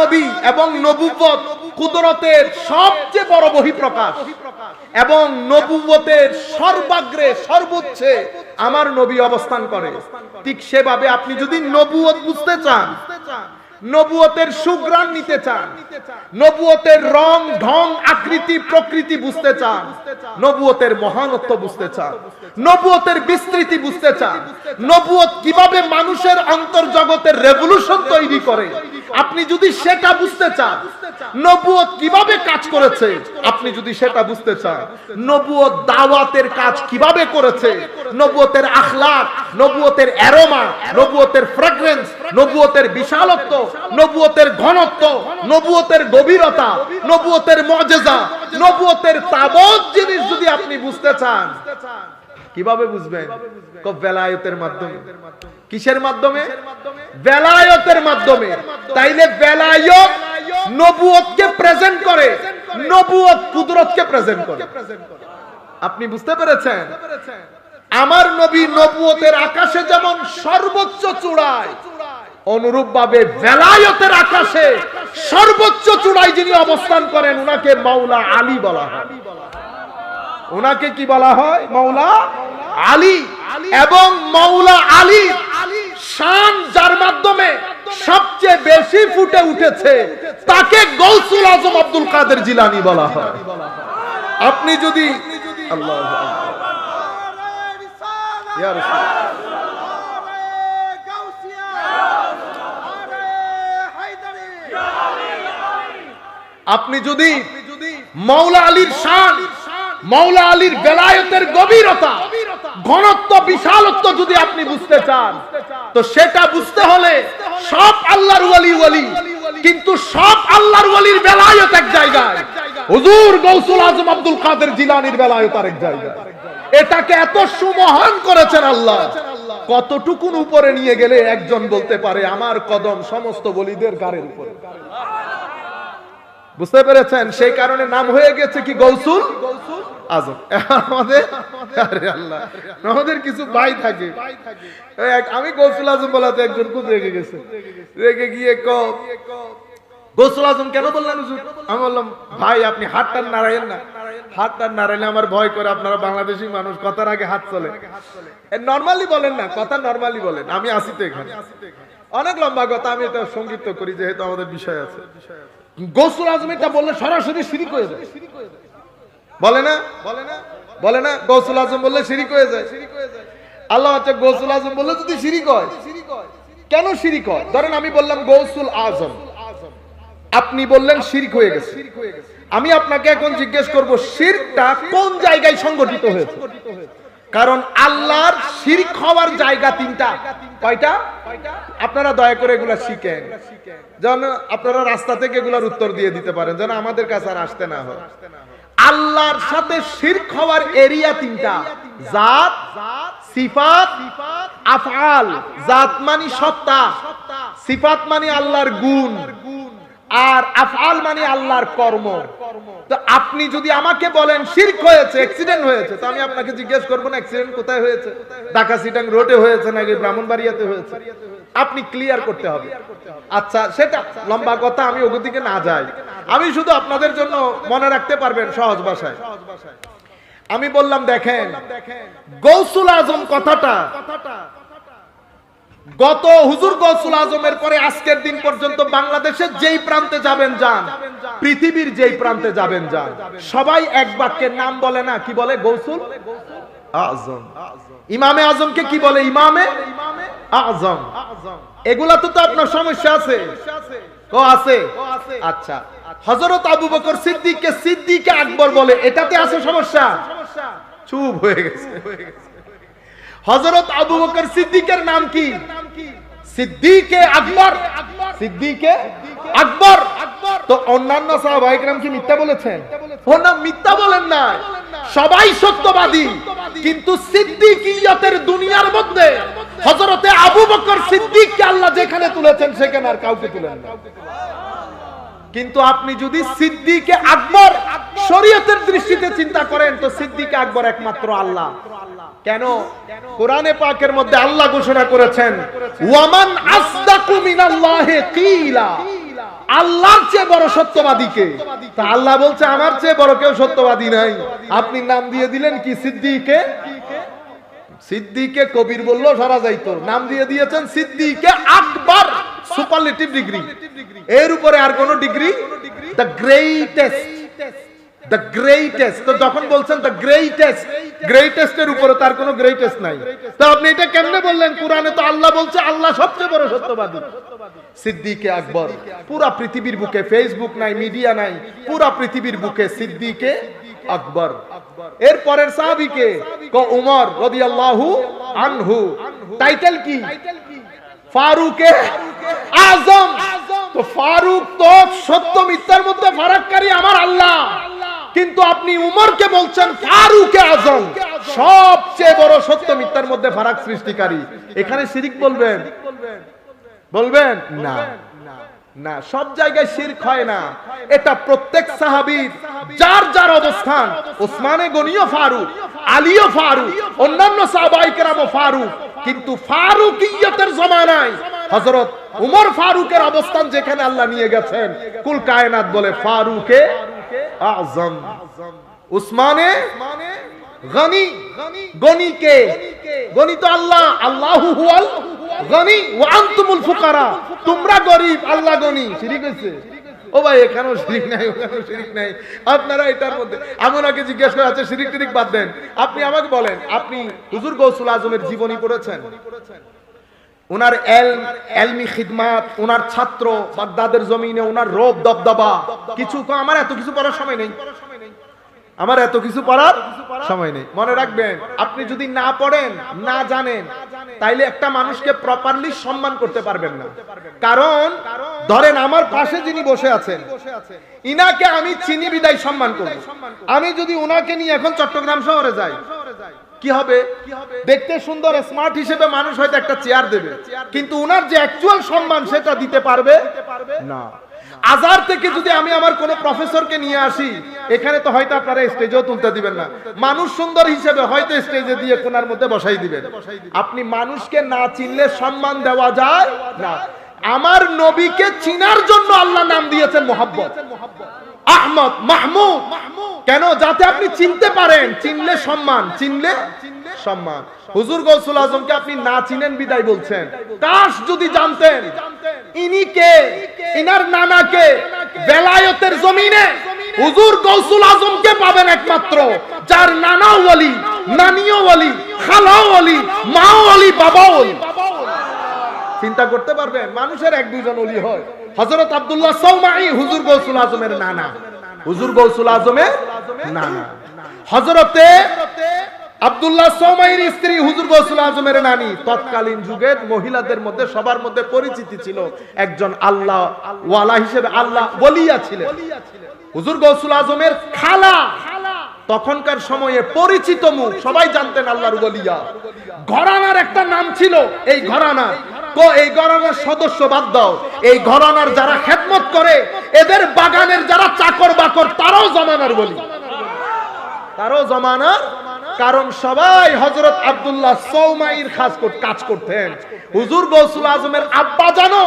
নবী এবং নবুয়ত কুদরতের সবচেয়ে বড় বহিঃপ্রকাশ এবং নবুয়তের সর্বাগ্রে সর্বোচ্চে আমার নবী অবস্থান করে। ঠিক সেভাবে আপনি যদি নবুয়ত বুঝতে চান, নবুয়তের সুগ্রাণ নিতে চান, নবুয়তের রং ঢং আকৃতি প্রকৃতি বুঝতে চান, নবুয়তের মহানত্ব বুঝতে চান, নবুয়তের বিস্তৃতি বুঝতে চান, নবুয়ত কিভাবে মানুষের অন্তর্জগতের রেভলিউশন তৈরি করে, আপনি যদি সেটা বুঝতে চান, নবুয়ত কিভাবে কাজ করেছে আপনি যদি সেটা বুঝতে চান, নবুয়ত দাওয়াতের কাজ কিভাবে করেছে, নবুয়তের আখলাক, নবুয়তের অ্যারোমা, নবুয়তের ফ্র্যাগ্রেন্স, নবুয়তের বিশালত্ব, নবুয়তের ঘনত্ব, নবুয়তের গভীরতা, নবুয়তের মুজিজা, নবুয়তের তাবৎ জিনিস যদি আপনি বুঝতে চান, কিভাবে বুঝবেন? বেলায়েতের মাধ্যমে। কিসের মাধ্যমে? বেলায়েতের মাধ্যমে। তাইলে বেলায়েত নবুয়তকে প্রেজেন্ট করে, নবুয়ত কুদরতকে প্রেজেন্ট করে। আপনি বুঝতে পেরেছেন? আমার নবী নবুয়তের আকাশে যেমন সর্বোচ্চ চূড়ায়, অনুরূপ ভাবে বেলায়েতের আকাশে সর্বোচ্চ চূড়ায় যিনি অবস্থান করেন উনাকে মাওলা আলী বলা হয়। উনাকে কি বলা হয়? মাওলা আলী। এবং মাওলা আলী শান যার মাধ্যমে সবচেয়ে বেশি ফুটে উঠেছে তাকে গৌসুল আজম আব্দুল কাদের জিলানী বলা হয়। আপনি যদি আল্লাহু আকবার ইয়া রাসূল আপনি যদি মাওলা আলীর শান, মাওলা আলীর বেলায়েতের গভীরতা, ঘনত্ব, বিশালত্ব যদি আপনি বুঝতে চান, তো সেটা বুঝতে হলে সব আল্লাহর ওয়ালি ওয়ালি, কিন্তু সব আল্লাহর ওয়ালির বেলায়েত এক জায়গায়, হুজুর গৌসুল আজম আব্দুল কাদের জিলানীর বেলায়েত আরেক জায়গায়। এটাকে এত সুমহান করেছেন আল্লাহ, কতটুকুন উপরে নিয়ে গেলে একজন বলতে পারে আমার কদম সমস্ত ওলিদের গায়ের উপরে। বুঝতে পেরেছেন? সেই কারণে নাম হয়ে গেছে কি গৌসুল আজম। আমাদের কিছু ভাই থাকে, আমি গৌসুল আজম বলাতে একজন খুব রেগে গেছে, রেগে গিয়ে গৌসুল আজম কেন বললেন হুজুর? আমি বললাম ভাই আপনি হাতটা নাড়াইয়েন না, হাতটা নাড়াইলে আমার ভয় করে, আপনারা বাংলাদেশি মানুষ কথার আগে হাত চলে। নরমালি বলেন না, কথা নরমালি বলেন, আমি আসি তো এখানে। অনেক লম্বা কথা, আমি এটা সংক্ষিপ্ত করি যেহেতু আমাদের বিষয় আছে। গৌসুল আজম এটা বললে সরাসরি শিরিক হয়ে যায়, বলে না? বলে না গৌসুল আজম বললে শিরিক হয়ে যায়। আল্লাহ হচ্ছে গৌসুল আজম বললে যদি শিরিক হয়, কেন শিরিক হয়? ধরেন আমি বললাম গৌসুল আজম, আপনি বললেন শিরিক হয়ে গেছে। আমি আপনাকে এখন জিজ্ঞেস করব শিরকটা কোন জায়গায় সংগঠিত হয়েছে? কারণ আল্লাহর শিরক হওয়ার জায়গা তিনটা। কয়টা? আপনারা দয়া করে এগুলা শিখেন, যেন আপনারা রাস্তা থেকে এগুলার উত্তর দিয়ে দিতে পারেন, যেন আমাদের কাছে আর আসতে না হয়। আল্লাহর সাথে শিরক হওয়ার এরিয়া তিনটা: জাত, সিফাত, আফআল। জাত মানে সত্তা, সিফাত মানে আল্লাহর গুণ, আর আফআল মানে আল্লাহর কর্ম। তো আপনি যদি আমাকে বলেন শিরক হয়েছে, অ্যাক্সিডেন্ট হয়েছে, তো আমি আপনাকে জিজ্ঞেস করব না অ্যাক্সিডেন্ট কোথায় হয়েছে, ঢাকা সিটাং রোডে হয়েছে নাকি ব্রাহ্মণবাড়িয়াতে হয়েছে? আপনি ক্লিয়ার করতে হবে। আচ্ছা সেটা লম্বা কথা, আমি ওদিকে না যাই, আমি শুধু আপনাদের জন্য মনে রাখতে পারবেন সহজ ভাষায়। আমি বললাম দেখেন গৌসুল আজম কথাটা গত হুজুর গৌসুল আজমের পরে আজকের দিন পর্যন্ত বাংলাদেশের যেই প্রান্তে যাবেন যান, পৃথিবীর যেই প্রান্তে যাবেন যান, সবাই এক বাক্যের নাম বলে না, কি বলে? গৌসুল আজম। ইমামে আজমকে কি বলে? ইমামে আজম। এগুলা তো আপনার সমস্যা আছে, ও আছে। আচ্ছা হযরত আবু বকর সিদ্দিককে সিদ্দিকে আকবর বলে, এটাতে আছে সমস্যা? চুপ হয়ে গেছে। হযরত আবু বকর সিদ্দিকের নাম কি? সিদ্দিকে আকবর। সিদ্দিকে আকবর। তো অন্যান্য সাহাবায়ে কেরাম কি মিথ্যা বলেছেন? না, মিথ্যা বলেন না, সবাই সত্যবাদী, কিন্তু সিদ্দিকিয়তের দুনিয়ার মধ্যে হযরতে আবু বকর সিদ্দিককে আল্লাহ যেখানে তুলেছেন সেখানে আর কাউকে তুলেন না। কিন্তু আপনি যদি সিদ্দিকে আকবর শরীয়তের দৃষ্টিতে চিন্তা করেন, তো সিদ্দিকে আকবর একমাত্র আল্লাহ। কেন? কোরআনে পাকের মধ্যে আল্লাহ ঘোষণা করেছেন ওয়ামান আসদাকু মিনাল্লাহি কিলা, আল্লাহর চেয়ে বড় সত্যবাদী কে? তা আল্লাহ বলছে আমার চেয়ে বড় কেউ সত্যবাদী নাই। আপনি নাম দিয়ে দিলেন কি সিদ্দিকে। সিদ্দিকে কবির বললো সারা যাইতো, নাম দিয়ে দিয়েছেন সিদ্দিকে আকবর, সুপারলেটিভ ডিগ্রি, এর উপরে আর কোন degree, the greatest, the greatest. তো যখন বলছেন দ্য গ্রেটেস্ট, গ্রেটেস্টের উপরে তার কোনো গ্রেটেস্ট নাই। তো আপনি এটা কেমনে বললেন? কোরআনে তো আল্লাহ বলছে আল্লাহ সবচেয়ে বড় সত্যবাদী। সিদ্দিকে আকবর, পুরা পৃথিবীর বুকে ফেসবুক নাই, মিডিয়া নাই, পুরা পৃথিবীর বুকে সিদ্দিকে আকবর। এর পরের সাহাবীকে উমর রাদিয়াল্লাহু আনহু। টাইটেল কি? ফারুকে আজম। তো ফারুক তো সত্য মিথ্যার মধ্যে ফারাককারী আমার আল্লাহ, কিন্তু আপনি উমরকে বলছেন ফারুকে আজম, সবচেয়ে বড় সত্য মিথ্যার মধ্যে ফারাক সৃষ্টিকারী। এখানে শিরক বলবেন? বলবেন না, না, সব জায়গায় শিরক হয় না। এটা প্রত্যেক সাহাবীর যার যার অবস্থান। ওসমানে গনিও ফারুক, আলীও ফারুক, অন্যান্য সাহাবায়ে কেরামও ফারুক, কিন্তু ফারুকিয়তের জমানায় হযরত উমর ফারুকের অবস্থান যেখানে আল্লাহ নিয়ে গেছেন, কুল কায়নাত বলে ফারুকে আযম। উসমানে গনি, গনি কে? গনি তো আল্লাহ, আল্লাহু হুয়াল গনি ওয়া আনতুমুল ফুকারা। তোমরা গরীব, আল্লাহ গনি। শিরক হইছে? ও ভাই এখানেও শিরক নাই, ওখানেও শিরক নাই। আপনারা এটার মধ্যে আমাকে জিজ্ঞেস করে আছে শিরক টিরক বাদ দেন। আপনি আমাকে বলেন, আপনি হুজুর গৌসুল আজমের জীবনী পড়েছেন? ওনার এলমি খিদমাত, ওনার ছাত্র, বাগদাদের জমিনে ওনার রূপ দবদবা, কিছু আমার এত কিছু পড়ার সময় নেই, আমার এত কিছু পড়ার সময় নেই। মনে রাখবেন, আপনি যদি না পড়েন, না জানেন, তাইলে একটা মানুষকে প্রপারলি সম্মান করতে পারবেন না। কারণ ধরেন আমার পাশে যিনি বসে আছেন, ইনাকে আমি চিনি বিদায় সম্মান করব। আমি যদি উনাকে নিয়ে এখন চট্টগ্রাম শহরে যাই, কি হবে? দেখতে সুন্দর স্মার্ট হিসেবে মানুষ হয়তো একটা চেয়ার দেবে, কিন্তু উনার যে অ্যাকচুয়াল সম্মান সেটা দিতে পারবে না। আজার থেকে যদি আমি আমার কোন প্রফেসরকে নিয়ে আসি, এখানে তো হয়তো আপনারা স্টেজেও তুলতে দিবেন না, মানুষ সুন্দর হিসেবে হয়তো স্টেজে দিয়ে কোনার মধ্যে বসাই দিবেন। আপনি মানুষকে না চিনলে সম্মান দেওয়া যায় না। আমার নবীকে চিনার জন্য আল্লাহ নাম দিয়েছেন মোহাব্বত, আহমদ, মাহমুদ। কেন? যাতে আপনি চিনতে পারেন, চিনলে সম্মান, চিনলে সম্মান। হুজুর গৌসুল আজমকে আপনি না চিনেন বিদায় বলছেন। কাশ যদি জানতেন ইনি কে, ইনার নানা কে। বেলায়েতের জমিনে হুজুর গৌসুল আজমকে পাবেন একমাত্র যার নানাও ওলি, নানিও ওলি, খালাও ওলি, মাও ওলি, বাবাও ওলি। চিন্তা করতে পারবেন? মানুষের এক দুইজন ওলি হয়। হযরত আব্দুল্লাহ সৌমাই হুজুর গৌসুল আজমের নানা, হুজুর গৌসুল আজমের নানা। হযরতে আব্দুল্লাহ সৌমাইর স্ত্রী হুজুর গৌসুল আজমের নানি। তৎকালীন যুগের মহিলাদের মধ্যে সবার মধ্যে পরিচিতি ছিল একজন আল্লাহ ওয়ালা হিসেবে, আল্লাহ ওলিয়া ছিলেন হুজুর গৌসুল আজমের খালা। তখনকার সময়ে পরিচিত মুখ, সবাই জানতেন আল্লাহর ওলিয়া। ঘরানার একটা নাম ছিল, এই ঘরানার এই ঘরানার সদস্য বাদ দাও, এই ঘরানার যারা খেদমত করে, এদের বাগানের যারা চাকর বাকর, তারাও জমানার ওলি, তারাও জমানার। কারণ সবাই হযরত আব্দুল্লাহ সৌমাইর কাজ করতেন। হুজুর গৌসুল আজমের আব্বা জানো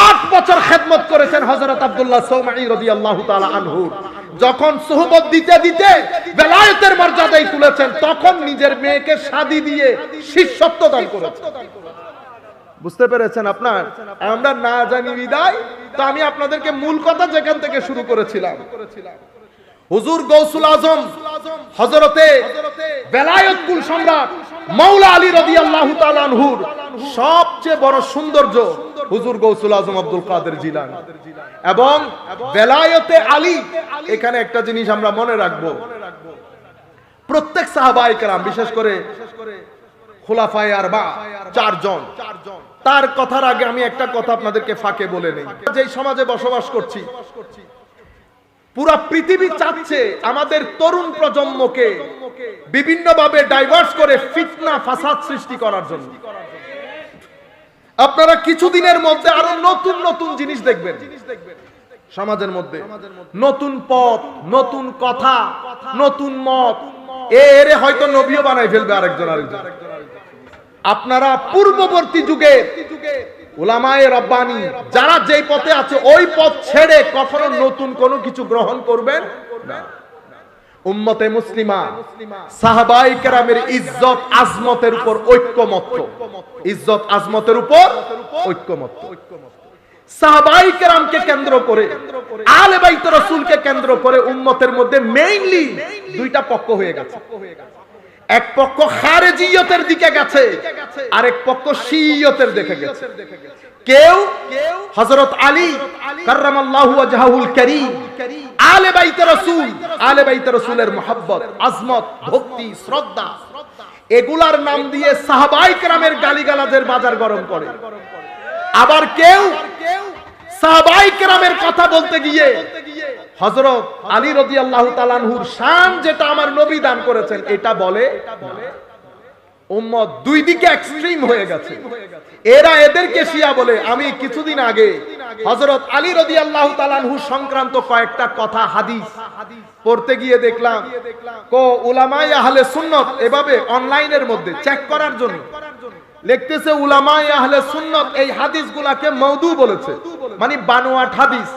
8 বছর খেদমত করেছেন হযরত আব্দুল্লাহ সৌমাই রাদিয়াল্লাহু তাআলা আনহু। যখন সুহবত দিতে দিতে বেলায়েতের মর্যাদায় তুলেছেন, তখন নিজের মেয়েকে শাদী দিয়ে শিষ্যত্ব দান করেছেন। বুঝতে পেরেছেন আপনার? আমরা না জানি বিদায়। তো আমি আপনাদেরকে মূল কথা যেখান থেকে শুরু করেছিলাম, হুজুর গৌসুল আজম হযরতে বেলায়েত কুল সম্রাট মাওলা আলী রাদিয়াল্লাহু তাআলা আনহুর সবচেয়ে বড় সৌন্দর্য হুজুর গৌসুল আজম আব্দুল কাদের জিলানী এবং বেলায়েতে আলী। এখানে একটা জিনিস আমরা মনে রাখবো, প্রত্যেক সাহাবায়ে কেরাম, বিশেষ করে খুলাফায়ে আরবা 4 জন, তার কথার আগে আমি একটা কথা আপনাদেরকে ফাঁকে বলে নেই। যে সমাজে বসবাস করছি, পুরা পৃথিবী চাচ্ছে আমাদের তরুণ প্রজন্মকে বিভিন্নভাবে ডাইভার্স করে ফিতনা ফাসাদ সৃষ্টি করার জন্য। আপনারা কিছুদিনের মধ্যে আরো নতুন নতুন জিনিস দেখবেন সমাজের মধ্যে, নতুন পথ, নতুন কথা, নতুন মত। এরে হয়তো নবীও বানাই ফেলবে আরেকজন। আপনারা পূর্ববর্তী যুগে উলামায়ে রব্বানি যারা যেই পথে আছে ওই পথ ছেড়ে কখনো নতুন কোনো কিছু গ্রহণ করবেন না। উম্মতে মুসলিমা সাহাবায়ে কেরামের ইজ্জত আজমতের উপর ঐক্যমত্য, ইজ্জত আজমতের উপর ঐক্যমত্য। সাহাবায়ে কেরামকে কেন্দ্র করে, আহলে বাইত রাসূলকে কেন্দ্র করে উম্মতের মধ্যে মেইনলি দুইটা পক্ষ হয়ে গেছে। এক পক্ষ খারেজিয়তের দিকে গেছে, আরেক পক্ষ শিয়তের দিকে গেছে। কেউ হযরত আলী কাররামাল্লাহু ওয়াজহাহুল কারীম, আহলে বাইত রাসূল, আহলে বাইত রাসূলের মুহাব্বত, আজমত, ভক্তি, শ্রদ্ধা এগুলার নাম দিয়ে সাহাবায়ে কেরামের গালিগালাজের বাজার গরম করে। আবার কেউ সাহাবায়ে কেরামের কথা বলতে গিয়ে হযরত আলী রাদিয়াল্লাহু তাআলা আনহুর শান যেটা আমার নবী দান করেছেন এটা বলে। উম্মত দুই দিকে এক্সট্রিম হয়ে গেছে। এরা এদেরকে শিয়া বলে। আমি কিছুদিন আগে হযরত আলী রাদিয়াল্লাহু তাআলা আনহু সংক্রান্ত কয়েকটা কথা হাদিস পড়তে গিয়ে দেখলাম উলামায়ে আহলে সুন্নাত এভাবে অনলাইনের মধ্যে চেক করার জন্য লিখতেছে উলামায়ে আহলে সুন্নাত এই হাদিসগুলোকে মাউদু বলেছে, মানে বানোয়াট হাদিস।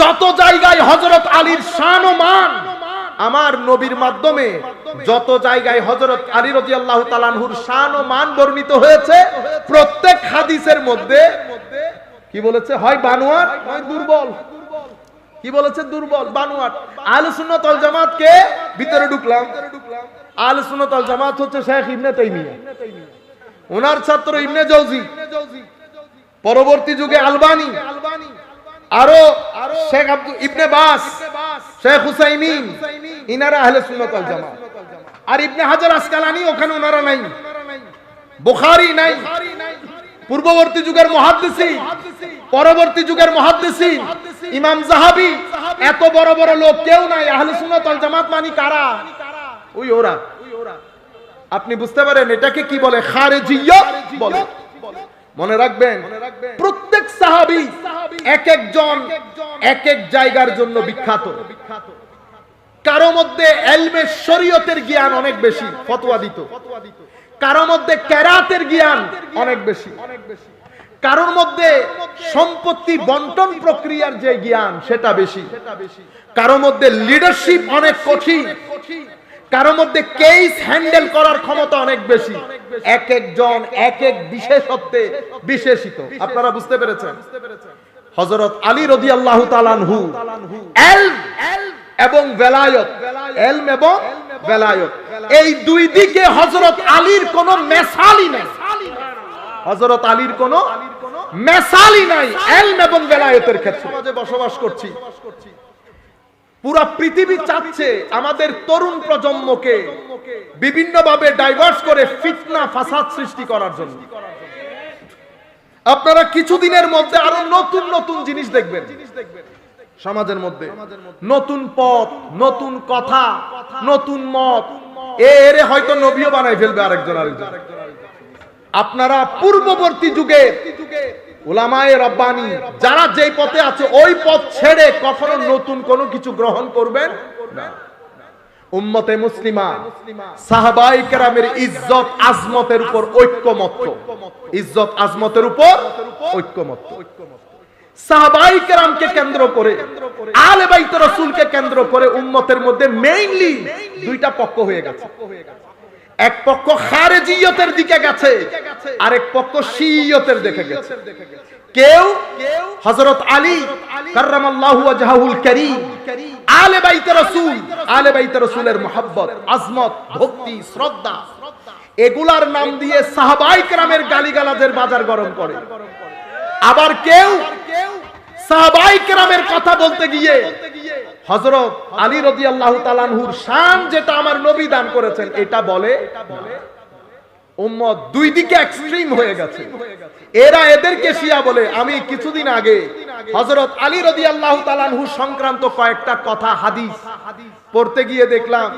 যত জায়গায় হযরত আলীর শান ও মান আমার নবীর মাধ্যমে, যত জায়গায় হযরত আলী রাদিয়াল্লাহু তাআলা আনহুর শান ও মান বর্ণিত হয়েছে, প্রত্যেক হাদিসের মধ্যে কি বলেছে? হয় বানোয়াট নয় দুর্বল। কি বলেছে? দুর্বল, বানোয়াট। আহলে সুন্নাত ওয়াল জামাত কে ভিতরে ঢুকলাম। আহলে সুন্নাত ওয়াল জামাত হচ্ছে শেখ ইবনে তাইমিয়া, ওনার ছাত্র ইবনে জৌজি, পরবর্তী যুগে আলবানী, আরো শেখ আব্দুল ইবনে বাস, শেখ হুসাইমিন, ইনারা আহলে সুন্নাত ওয়াল জামাত। আর ইবনে হাজার আসকালানি ওখানে ওনারা নাই, বুখারী নাই। পূর্ববর্তী যুগের মুহাদ্দিসিন, পরবর্তী যুগের মুহাদ্দিসিন, ইমাম যাহাবী, এত বড় বড় লোক কেউ নাই। আহলে সুন্নাত ওয়াল জামাত মানে কারা? ওই ওরা। আপনি বুঝতে পারেন এটাকে কি বলে? খারেজিয়ত বলে। মনে রাখবেন, প্রত্যেক সাহাবী এক একজন এক এক জায়গার জন্য বিখ্যাত। কারো মধ্যে ইলমে শরীয়তের জ্ঞান অনেক বেশি, ফতোয়া দিত। কারো মধ্যে কেরাতের জ্ঞান অনেক বেশি। কারোর মধ্যে সম্পত্তি বন্টন প্রক্রিয়ার যে জ্ঞান সেটা বেশি। কারো মধ্যে লিডারশিপ অনেক কঠিন। কারো মধ্যে কেস হ্যান্ডেল করার ক্ষমতা অনেক বেশি। এক একজন এক এক বিশেষত্বে বিশেষিত। আপনারা বুঝতে পেরেছেন? হযরত আলী রাদিয়াল্লাহু তাআলা আনহু ইলম এবং ভেলায়ত, ইলম এবং ভেলায়ত এই দুই দিকে হযরত আলীর কোনো মেসালই নাই। হযরত আলীর কোনো মেসালই নাই ইলম এবং ভেলায়তের ক্ষেত্রে। সমাজে বসবাস করছি, পুরা পৃথিবী চাচ্ছে আমাদের তরুণ প্রজন্মকে বিভিন্নভাবে ডাইভার্স করে ফিতনা ফাসাদ সৃষ্টি করার জন্য। আপনারা কিছুদিনের মধ্যে আরো নতুন নতুন জিনিস দেখবেন সমাজের মধ্যে। নতুন পথ, নতুন কথা, নতুন মত। এরে হয়তো নবীও বানাই ফেলবে আরেকজন আরেকজন। আপনারা পূর্ববর্তী যুগে উলামায়ে রব্বানি যারা যেই পথে আছে ওই পথ ছেড়ে কখনো নতুন কোনো কিছু গ্রহণ করবেন না। উম্মতে মুসলিমা সাহাবায়ে কেরামের ইজ্জত আজমতের উপর ঐক্যমত্য, ইজ্জত আজমতের উপর ঐক্যমত্য। সাহাবায়ে কেরামকে কেন্দ্র করে, আহলে বাইত রাসূলকে কেন্দ্র করে উম্মতের মধ্যে মেইনলি দুইটা পক্ষ হয়ে গেছে। এক পক্ষ খারেজিয়তের দিকে গেছে, আরেক পক্ষ শিয়তের দিকে গেছে। কেউ হযরত আলী কাররামাল্লাহু ওয়াজহাহুল কারীম, আহলে বাইত রাসূল, আহলে বাইত রাসূলের মুহাব্বত, আজমত, ভক্তি, শ্রদ্ধা এগুলার নাম দিয়ে সাহাবায়ে কেরামের গালিগালাজের বাজার গরম করে। আবার কেউ সাহাবায়ে কেরামের কথা বলতে গিয়ে হযরত আলী রাদিয়াল্লাহু তাআলা আনহুর শান যেটা আমার নবী দান করেছেন এটা বলে। উম্মত দুই দিকে এক্সট্রিম হয়ে গেছে। এরা এদেরকে শিয়া বলে। আমি কিছুদিন আগে হযরত আলী রাদিয়াল্লাহু তাআলা আনহু সংক্রান্ত কয়েকটা কথা হাদিস পড়তে গিয়ে দেখলাম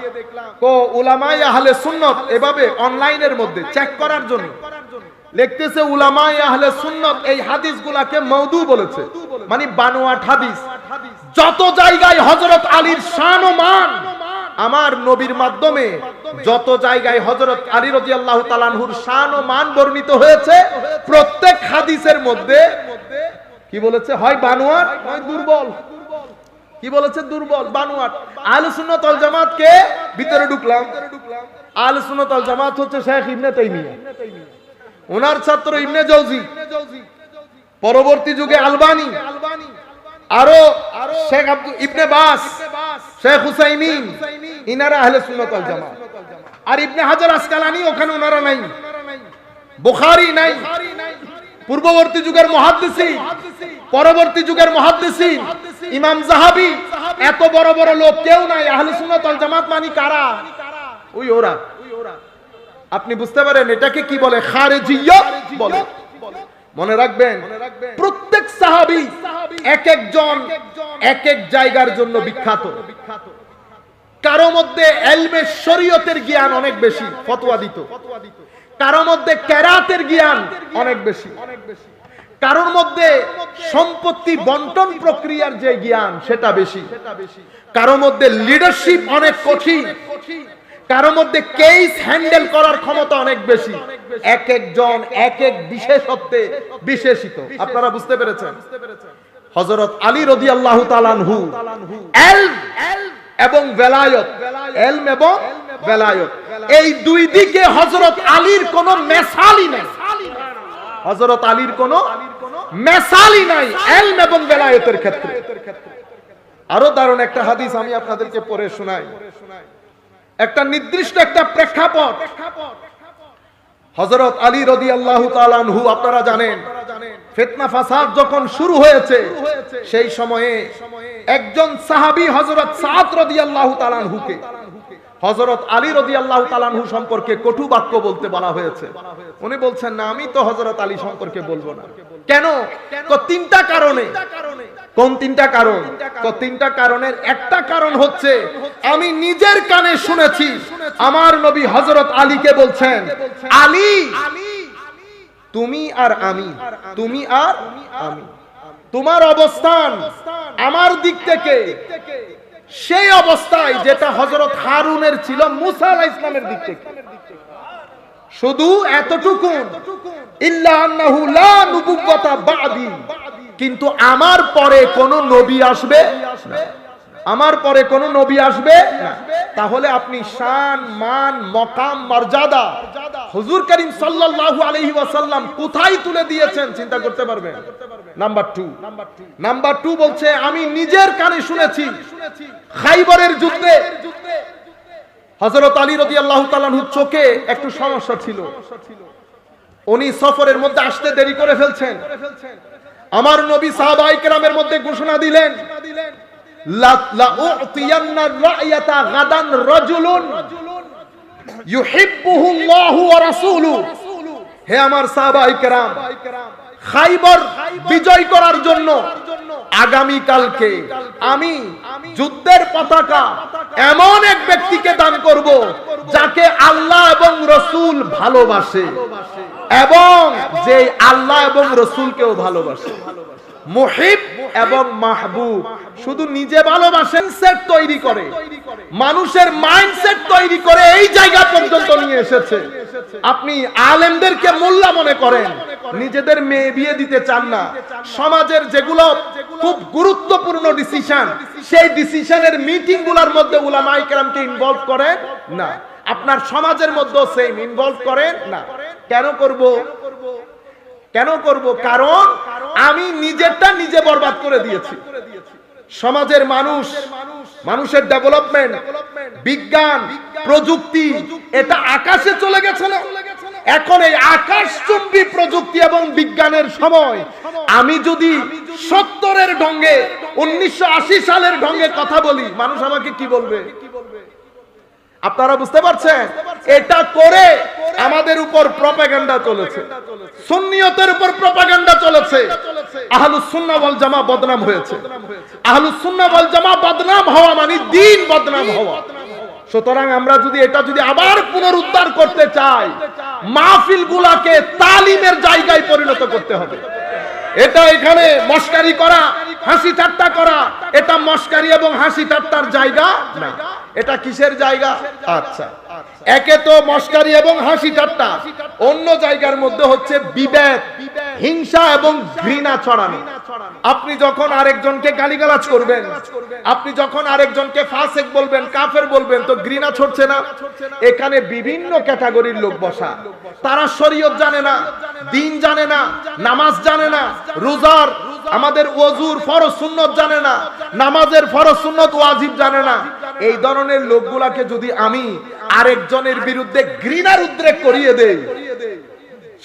উলামায়ে আহলে সুন্নাত এভাবে অনলাইনের মধ্যে চেক করার জন্য লিখতেছে উলামায়ে আহলে সুন্নাত এই হাদিসগুলোকে মাউদু বলেছে, মানে বানোয়াট হাদিস। যত জায়গায় হযরত আলীর শান ও মান আমার নবীর মাধ্যমে যত জায়গায় হযরত আলী রাদিয়াল্লাহু তাআলা আনহুর শান ও মান বর্ণিত হয়েছে, প্রত্যেক হাদিসের মধ্যে কি বলেছে? হয় বানোয়াট, হয় দুর্বল। কি বলেছে? দুর্বল, বানোয়াট। আহলে সুন্নাত ওয়াল জামাত কে? ভিতরে ঢুকলাম। আহলে সুন্নাত ওয়াল জামাত হচ্ছে শেখ ইবনে তাইমিয়া, ওনার ছাত্র ইবনে জাওজি, পরবর্তী যুগে আলবানী, আরো শেখ ইবনে বাস, শেখ হুসাইমিন, ইনারা আহলে সুন্নাত ওয়াল জামাত। আর ইবনে হাজার আসকালানি ওখানে ওনারা নাই, বুখারী নাই। পূর্ববর্তী যুগের মুহাদ্দিসিন, পরবর্তী যুগের মুহাদ্দিসিন, ইমাম যাহাবী, এত বড় বড় লোক কেউ নাই। আহলে সুন্নাত ওয়াল জামাত মানে কারা? ওই ওরা। আপনি বুঝতে পারেন এটাকে কি বলে? খারেজিয়্যত বলে। মনে রাখবেন, প্রত্যেক সাহাবী এক একজন এক এক জায়গার জন্য বিখ্যাত। কারো মধ্যে ইলমে শরীয়তের জ্ঞান অনেক বেশি, ফতোয়া দিত। কারো মধ্যে কেরাতের জ্ঞান অনেক বেশি, কারোর মধ্যে সম্পত্তি বন্টন প্রক্রিয়ার যে জ্ঞান সেটা বেশি, কারো মধ্যে লিডারশিপ অনেক কঠিন, কারো মধ্যে কেস হ্যান্ডেল করার ক্ষমতা অনেক বেশি। এক একজন এক এক বিশেষত্বে বিশেষিত। আপনারা বুঝতে পেরেছেন? হযরত আলী রাদিয়াল্লাহু তাআলা আনহু ইলম এবং বেলায়েত, ইলম এবং বেলায়েত, এই দুই দিকে হযরত আলীর কোনো মেসালই নাই। হযরত আলীর কোনো মেসালই নাই ইলম এবং বেলায়েতের ক্ষেত্রে। আরো দারুণ একটা হাদিস আমি আপনাদেরকে পড়ে শোনাই। একটা নির্দিষ্ট একটা প্রেক্ষাপট, হযরত আলী রাদিয়াল্লাহু তাআলা আনহু, আপনারা জানেন ফিতনা ফাসাদ যখন শুরু হয়েছে, সেই সময়ে একজন সাহাবী হযরত সাদ রাদিয়াল্লাহু তাআলা আনহুকে হযরত আলী রাদিয়াল্লাহু তাআলা আনহু সম্পর্কে কটু বাক্য বলতে বলা হয়েছে। উনি বলছেন, না, আমি তো হযরত আলী সম্পর্কে বলবো না। কেন? তিনটা কারণে। কোন তিনটা কারণ? তিনটা কারণের একটা কারণ হচ্ছে, আমি নিজের কানে শুনেছি আমার নবী হযরত আলীকে বলছেন, আলী, তুমি আর আমি, তুমি আর আমি, তোমার অবস্থান আমার দিক থেকে সেই অবস্থায় যেটা হযরত হারুনের ছিল মুসা আলাইহিস সালামের দিক থেকে। শুধু এতটুকু, ইল্লা আন্নাহু লা নুবুওয়াতা বাদি, কিন্তু আমার পরে কোন নবী আসবে না, আমার পরে কোন নবী আসবে না। তাহলে আপনি শান, মান, মকাম, মর্যাদা হুজুর করিম সাল্লাল্লাহু আলাইহি ওয়াসাল্লাম কোথায় তুলে দিয়েছেন চিন্তা করতে পারবেন। নাম্বার 2 বলছে, আমি নিজের কানে শুনেছি খাইবরের যুদ্ধে হযরত আলী রাদিয়াল্লাহু তাআলা আনহু চোখে একটু সমস্যা ছিল, উনি সফরের মধ্যে আসতে দেরি করে ফেলছেন। আমার নবী সাহাবায়ে কেরামের মধ্যে ঘোষণা দিলেন, লা উতিয়ান্না রায়াতা গাদান রাজুলুন ইউহিব্বুহুল্লাহু ওয়া রাসূলুহু। হে আমার সাহাবায়ে কেরাম, খাইবর বিজয় করার জন্য আগামী কালকে আমি যুদ্ধের পতাকা এমন এক ব্যক্তিকে দান করব যাকে আল্লাহ এবং রাসূল ভালোবাসে এবং যে আল্লাহ এবং রাসূলকেও ভালোবাসে। মুহিব এবং মাহবুব শুধু নিজে ভালোবাসেন, সেট তৈরি করে, মানুষের মাইন্ডসেট তৈরি করে এই জায়গা পর্যন্ত নিয়ে এসেছে। আপনি আলেমদেরকে মোল্লা মনে করেন, নিজেদের মেয়ে বিয়ে দিতে চান না, সমাজের যেগুলো খুব গুরুত্বপূর্ণ ডিসিশন, সেই ডিসিশনের মিটিং গুলোর মধ্যে উলামায়ে কেরামকে ইনভলভ করেন না। আপনার সমাজের মধ্যে সেম ইনভলভ করেন না। কেন করব? কারণ আমি নিজেরটা নিজে বরবাদ করে দিয়েছি। সমাজের মানুষের ডেভেলপমেন্ট, বিজ্ঞান, প্রযুক্তি, এটা আকাশে চলে গেছে না? এখন এই আকাশচুম্বী প্রযুক্তি এবং বিজ্ঞানের সময় আমি যদি 70-এর ঢঙ্গে, 1980 সালের ঢঙ্গে কথা বলি, মানুষ আমাকে কি বলবে? আপনারা বুঝতে পারছেন? এটা করে আমাদের উপর প্রপাগান্ডা চলেছে, সুন্নিয়তের উপর প্রপাগান্ডা চলেছে। আহলুস সুন্নাহ ওয়াল জামাত বদনাম হয়েছে। আহলুস সুন্নাহ ওয়াল জামাত বদনাম হওয়া মানে দ্বীন বদনাম হওয়া। সুতরাং আমরা যদি আবার পুনরুদ্ধার করতে চাই, মাহফিলগুলোকে তালিমের জায়গায় পরিণত করতে হবে। এটা এখানে মস্কারি করা, হাসি ঠাট্টা করা, এটা মস্কারি এবং হাসি ঠাট্টার জায়গা না। এটা কিসের জায়গা? আচ্ছা, একে তো মস্কারি এবং হাসি ঠাট্টা, অন্য জায়গার মধ্যে হচ্ছে বিভেদ, হিংসা এবং ঘৃণা ছড়ানো। আপনি যখন আরেকজনকে গালিগালাজ করবেন, আপনি যখন আরেকজনকে ফাসিক বলবেন, কাফের বলবেন, তো ঘৃণা ছড়ছে না? এখানে বিভিন্ন ক্যাটাগরির লোক বসা, তারা শরীয়ত জানে না, দ্বীন জানে না, নামাজ জানে না, রোজার আমাদের ওযুর ফরজ সুন্নত জানে না, নামাজের ফরজ সুন্নত ওয়াজিব জানে না। এই ধরনের লোকগুলাকে যদি আমি আরেকজনের বিরুদ্ধে ঘৃণার উদ্রেক করিয়ে দেই,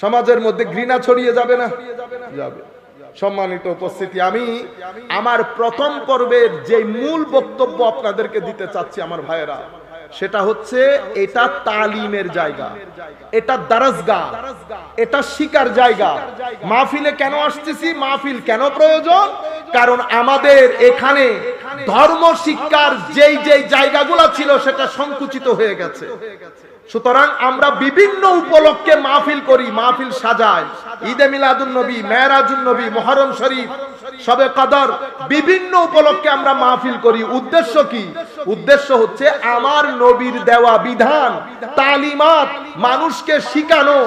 সমাজের মধ্যে ঘৃণা ছড়িয়ে যাবে না? যাবে। সম্মানিত উপস্থিতি, আমি আমার প্রথম পর্বের যে মূল বক্তব্য আপনাদেরকে দিতে চাচ্ছি আমার ভাইয়েরা, সেটা হচ্ছে এটা তালিমের জায়গা, এটা দারসগাহ, এটা শিকার জায়গা। মাহফিলে কেন আসতেছি, মাহফিল কেন প্রয়োজন? কারণ আমাদের এখানে ধর্ম শিক্ষার যেই যেই জায়গাগুলো ছিল সেটা সংকুচিত হয়ে গেছে। সুতরাং আমরা বিভিন্ন উপলক্ষে মাহফিল করি, মাহফিল সাজাই, ঈদে মিলাদুন নবী, মেরাজুন নবী, মুহররম শরীফ, শবে কদর, বিভিন্ন উপলক্ষে আমরা মাহফিল করি। উদ্দেশ্য কি? উদ্দেশ্য হচ্ছে আমার নবীর দেওয়া বিধান, তালিমাত মানুষকে শিখানো,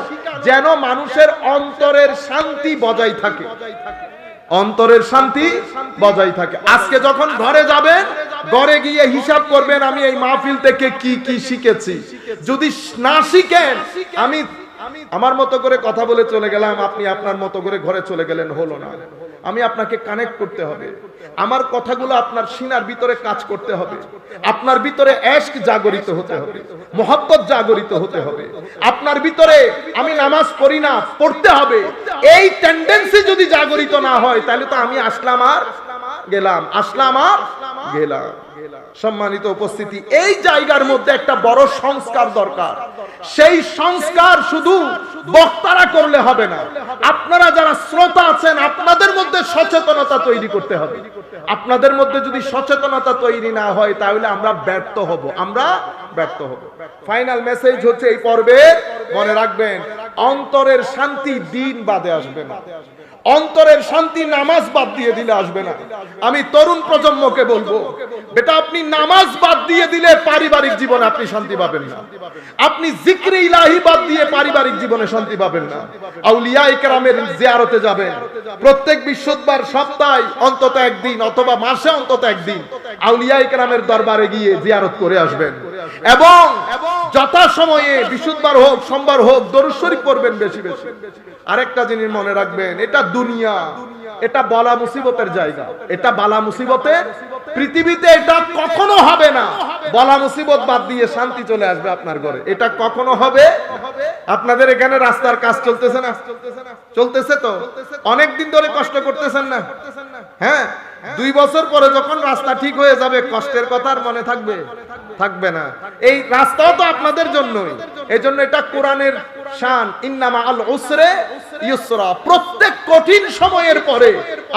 যেন মানুষের অন্তরের শান্তি বজায় থাকে, অন্তরের শান্তি বজায় থাকে। আজকে যখন ঘরে যাবেন, ঘরে গিয়ে হিসাব করবেন আমি এই মাহফিল থেকে কি কি শিখেছি। যদি না শিখেন, আমি আমার মতো করে কথা বলে চলে গেলাম, আপনি আপনার মতো করে ঘরে চলে গেলেন, হলো না। আমি আপনাকে কানেক্ট করতে হবে, আমার কথাগুলো আপনার সিনার ভিতরে কাজ করতে হবে, আপনার ভিতরে ইশক জাগরিত হতে হবে, মোহাব্বত জাগরিত হতে হবে, আপনার ভিতরে আমি নামাজ পড়ি না, পড়তে হবে, এই টেন্ডেন্সি যদি জাগরিত না হয়, তাহলে তো আমি আসলাম আর গেলাম, আসলাম আর গেলাম। সম্মানিত উপস্থিতি, এই জায়গার মধ্যে একটা বড় সংস্কার দরকার। সেই সংস্কার শুধু বক্তারা করলে হবে না, আপনারা যারা শ্রোতা আছেন আপনাদের মধ্যে সচেতনতা তৈরি করতে হবে। আপনাদের মধ্যে যদি সচেতনতা তৈরি না হয়, তাহলে আমরা ব্যর্থ হব, আমরা ব্যর্থ হব। ফাইনাল মেসেজ হচ্ছে এই পর্বের, মনে রাখবেন, অন্তরের শান্তি দিন বাদে আসবে না, অন্তরের শান্তি নামাজ বাদ দিয়ে দিলে আসবে না। আমি তরুণ প্রজন্মকে বলবো, বেটা আপনি নামাজ বাদ দিয়ে দিলে পারিবারিক জীবনে আপনি শান্তি পাবেন না, আপনি জিক্রে ইলাহি বাদ দিয়ে পারিবারিক জীবনে শান্তি পাবেন না। আউলিয়া ইকরামের জিয়ারতে যাবেন, প্রত্যেক বৃহস্পতিবার সপ্তাহে অন্তত একদিন অথবা মাসে অন্তত একদিন আউলিয়া ইকরামের দরবারে গিয়ে জিয়ারত করে আসবেন, এবং যথাসময়ে বৃহস্পতিবার হোক সোমবার হোক দরুদ শরীফ পড়বেন বেশি বেশি। আরেকটা জিনিস মনে রাখবেন, এটা দুনিয়া, এটা বালা মুসিবতের জায়গা, এটা বালা মুসিবতের পৃথিবীতে, এটা কখনো হবে না বালা মুসিবত বাদ দিয়ে শান্তি চলে আসবে আপনার ঘরে, এটা কখনো হবে? আপনাদের এখানে রাস্তার কাজ চলতেছে না? চলতেছে তো, অনেকদিন ধরে কষ্ট করতেছেন না? হ্যাঁ, 2 বছর পরে যখন রাস্তা ঠিক হয়ে যাবে, কষ্টের কথা আর মনে থাকবে? থাকবে না। এই রাস্তাও তো আপনাদের জন্যই, এজন্য এটা কোরআনের শান, ইন্নামা আল উসরে ইউসরা। প্রত্যেক কঠিন সময়ের পরে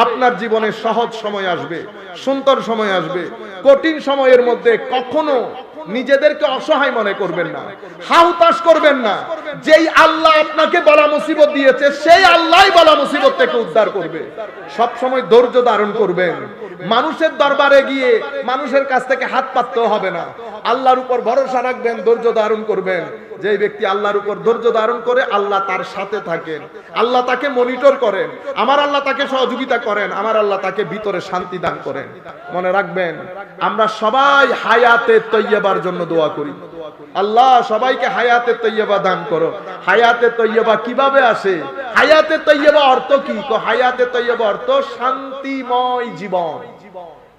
আপনার জীবনে সহজ সময় আসবে, সুন্দর সময় আসবে। কঠিন সময়ের মধ্যে কখনো নিজেদেরকে অসহায় মনে করবেন না, হাউতাশ করবেন না। যেই আল্লাহ আপনাকে বালা মুসিবত দিয়েছে, সেই আল্লাহই বালা মুসিবত থেকে উদ্ধার করবে। সব সময় ধৈর্য ধারণ করবেন, মানুষের দরবারে গিয়ে মানুষের কাছ থেকে হাত পাততে হবে না, আল্লাহর উপর ভরসা রাখবেন, ধৈর্য ধারণ করবেন। যেই ব্যক্তি আল্লাহর উপর ধৈর্য ধারণ করে, আল্লাহ তার সাথে থাকেন, আল্লাহ তাকে মনিটর করেন, আমার আল্লাহ তাকে সহযোগিতা করেন, আমার আল্লাহ তাকে ভিতরে শান্তি দান করেন। মনে রাখবেন, আমরা সবাই হায়াতে তৈয়বার জন্য দোয়া করি, আল্লাহ সবাইকে হায়াতে তৈয়বা দান করো। হায়াতে তৈয়বা কিভাবে আসে? হায়াতে তৈয়বা অর্থ কি? হায়াতে তৈয়বা অর্থ শান্তিময় জীবন।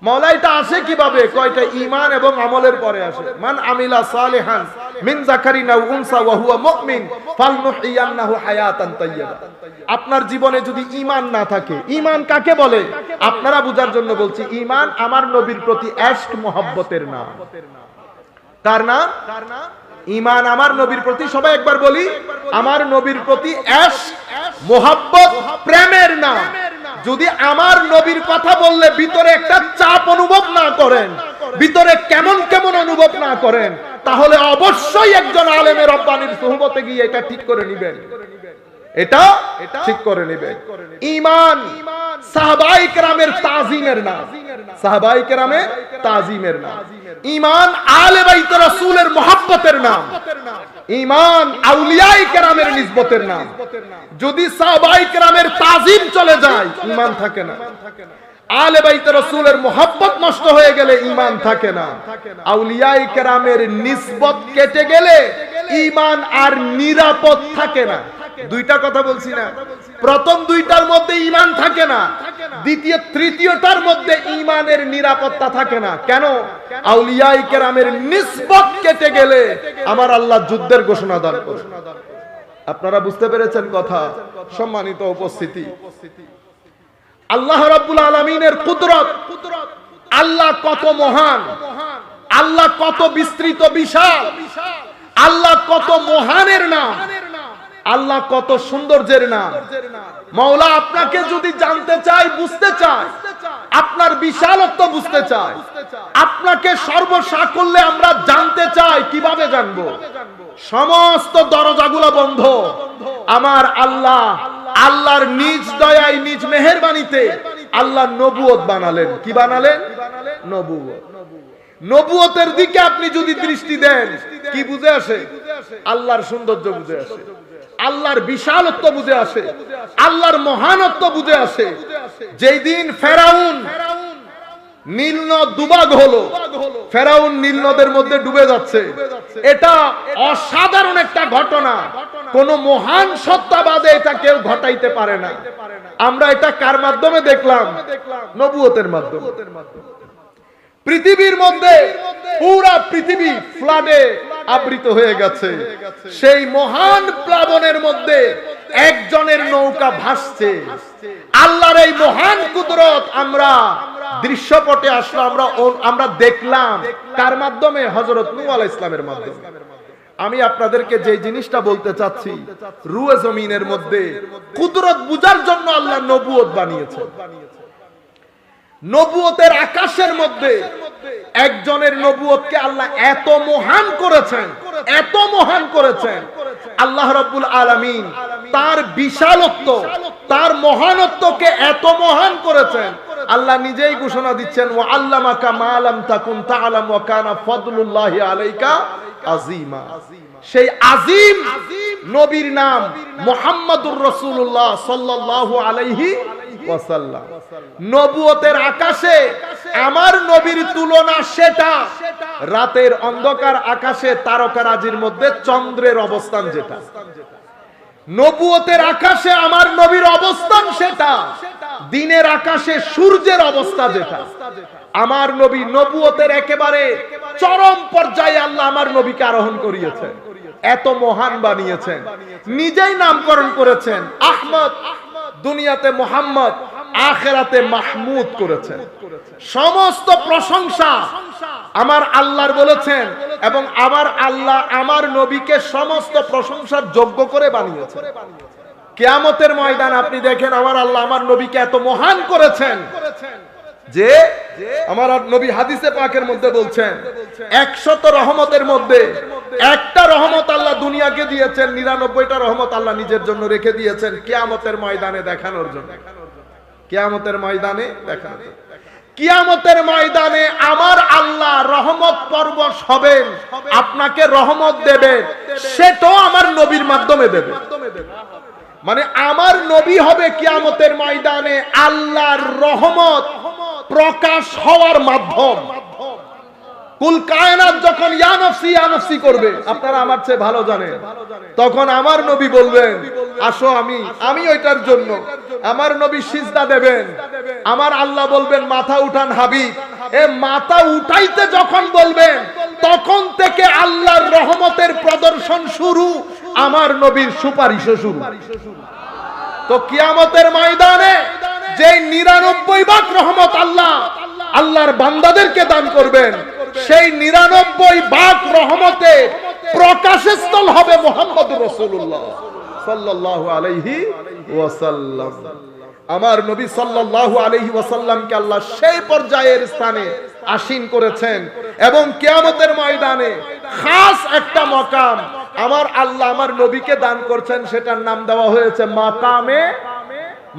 মওলাইটা আসে কিভাবে? কয়টা ঈমান এবং আমলের পরে আসে। মান আমিলা সালিহান মিন যাকারিন আও উনসা ওয়া হুয়া মুমিন ফালনুহইয়ান্নাহু হায়াতান তাইয়্যিবা। আপনার জীবনে যদি ঈমান না থাকে, ঈমান কাকে বলে আপনারা বুঝার জন্য বলছি, ঈমান আমার নবীর প্রতি ইশক মোহাব্বতের নাম। কার নাম? ঈমান আমার নবীর প্রতি, সবাই একবার বলি, আমার নবীর প্রতি ইশক মোহাব্বত প্রেমের নাম। যদি আমার নবীর কথা বললে ভিতরে একটা চাপ অনুভব না করেন, ভিতরে কেমন কেমন অনুভব না করেন, তাহলে অবশ্যই একজন আলেমের রব্বানির সুহবতে গিয়ে এটা ঠিক করে নেবেন, এটা ঠিক করে নেবেন। ঈমান সাহাবায়ে কেরামের তাজিমের নাম, সাহাবায়ে কেরামের তাজিমের নাম। ঈমান আলে বাইত রাসূলের মুহাব্বতের নাম, ঈমান আউলিয়ায়ে কেরামের নিসবতের নাম। যদি সাহাবায়ে কেরামের তাজিম চলে যায় ঈমান থাকে না। আলে বাইত রাসূলের মুহাব্বত নষ্ট হয়ে গেলে ঈমান থাকে না। আউলিয়ায়ে কেরামের নিসবত কেটে গেলে ঈমান আর নিরাপদ থাকে না। দুইটা কথা বলছি না, প্রথম দুইটার মধ্যে ঈমান থাকে না, দ্বিতীয় তৃতীয়টার মধ্যে ঈমানের নিরাপত্তা থাকে না। কেন? আউলিয়ায়ে কেরামের নিসবত কেটে গেলে আমার আল্লাহ যুদ্ধের ঘোষণা দান করেন। আপনারা বুঝতে পেরেছেন কথা? সম্মানিত উপস্থিতি, আল্লাহ রাব্বুল আলামিনের কুদরত, আল্লাহ কত মহান, আল্লাহ কত বিস্তৃত বিশাল, আল্লাহ কত মহানের নাম, আল্লাহ কত সৌন্দর্যের নাম। মাওলা আপনাকে যদি জানতে চাই, বুঝতে চাই, আপনার বিশালত্ব বুঝতে চাই, আপনাকে সর্বসাকল্যে আমরা জানতে চাই, কিভাবে জানবো? সমস্ত দরজাগুলো বন্ধ। আমার আল্লাহ, আল্লাহর নিজ দয়ায়, নিজ মেহেরবানিতে আল্লাহ নবুয়ত বানালেন। কি বানালেন? নবুয়ত। নবুয়তের দিকে আপনি যদি দৃষ্টি দেন, কি বুঝে আসে? আল্লাহর সৌন্দর্য বুঝে আসে, আল্লাহর বিশালত্ব বুঝে আসে, আল্লাহর মহানত্ব বুঝে আসে। যেই দিন ফেরাউন নীল নদ দুভাগ হলো, ফেরাউন নীল নদের মধ্যে ডুবে যাচ্ছে, এটা অসাধারণ একটা ঘটনা। কোন মহান সত্তাবাদে এটা কেউ ঘটাইতে পারে না। আমরা এটা কার মাধ্যমে দেখলাম? নবুয়তের মাধ্যমে। পৃথিবীর মধ্যে পুরা পৃথিবী ফ্লাডে আবৃত হয়ে গেছে। সেই মহান প্লাবনের মধ্যে একজনের নৌকা ভাসছে। আল্লাহর এই মহান কুদরত আমরা দৃশ্যপটে আসলো, আমরা দেখলাম। কার মাধ্যমে? হযরত নূহ আলাইহিস সালামের মাধ্যমে। আমি আপনাদেরকে যে জিনিসটা বলতে চাচ্ছি, রুয়ে জমিনের মধ্যে কুদরত বুঝার জন্য আল্লাহ নবুয়ত বানিয়েছেন। নবুয়তের আকাশের মধ্যে একজনের নবুয়তকে আল্লাহ এত মহান করেছেন, এত মহান করেছেন। আল্লাহ রাব্বুল আলামিন তার বিশালত্ব, তার মহানত্বকে এত মহান করেছেন, আল্লাহ নিজেই ঘোষণা দিচ্ছেন, ওয়া আল্লামাকা মা লাম তাকুন তাআলাম ওয়া কানা ফাদলুল্লাহি আলাইকা আযীমা। সেই আযীম নবীর নাম মুহাম্মাদুর রাসূলুল্লাহ সাল্লাল্লাহু আলাইহি ওয়াসাল্লাম। নবুয়তের আকাশে আমার নবীর তুলনা সেটা, রাতের অন্ধকার আকাশে তারকারাজির মধ্যে চন্দ্রের অবস্থান যেটা। নবুয়তের আকাশে আমার নবীর অবস্থান সেটা, দিনের আকাশে সূর্যের অবস্থা যেটা। আমার নবী নবুয়তের একেবারে চরম পর্যায়ে আল্লাহ আমার নবীকে আরোহণ করিয়েছেন, এত মহান বানিয়েছেন। নিজেই নামকরণ করেছেন আহমদ, দুনিয়াতে মুহাম্মদ, আখিরাতে মাহমুদ করেছেন। সমস্ত প্রশংসা আমার আল্লাহর বলেছেন, এবং আবার আল্লাহ আমার নবীকে সমস্ত প্রশংসার যোগ্য করে বানিয়েছেন। কিয়ামতের ময়দান আপনি দেখেন, আমার আল্লাহ আমার নবীকে এত মহান করেছেন যে আমার নবী হাদিসে পাকের মধ্যে বলছেন, 100 রহমতের মধ্যে একটা রহমত আল্লাহ দুনিয়াকে দিয়েছেন, 99টা রহমত আল্লাহ নিজের জন্য রেখে দিয়েছেন কিয়ামতের ময়দানে দেখানোর জন্য। কিয়ামতের ময়দানে দেখানোর জন্য। কিয়ামতের ময়দানে আমার আল্লাহ রহমত পরবশ হবেন, আপনাকে রহমত দেবেন, সেটাও আমার নবীর মাধ্যমে দেবে। মানে আমার নবী হবে কিয়ামতের ময়দানে আল্লাহর রহমত প্রকাশ হওয়ার মাধ্যম। কুল কায়নাত যখন ইয়া নফসি ইয়া নফসি করবে, আপনারা আমার চেয়ে ভালো জানেন, তখন আমার নবী বলবেন, আসো আমি ওইটার জন্য। আমার নবী সিজদা দেবেন, আমার আল্লাহ বলবেন মাথা উঠান হাবিব। এ মাথা উঠাইতে যখন বলবেন, তখন থেকে আল্লাহর রহমতের প্রদর্শন শুরু, আমার নবীর সুপারিশও শুরু। তো কিয়ামতের ময়দানে যে 99 ভাগ রহমত আল্লাহ আল্লাহর বান্দাদেরকে দান করবেন, সেই 99 ভাগ রহমতে প্রকাশস্থল হবে মুহাম্মদুর রাসূলুল্লাহ সাল্লাল্লাহু আলাইহি ওয়াসাল্লাম। আমার নবী সাল্লাল্লাহু আলাইহি ওয়াসাল্লামকে আল্লাহ সেই পর্যায়ের স্থানে আসীন করেছেন, এবং কিয়ামতের ময়দানে খাস একটা মাকাম আমার আল্লাহ আমার নবীকে দান করছেন, সেটার নাম দেওয়া হয়েছে মাকামে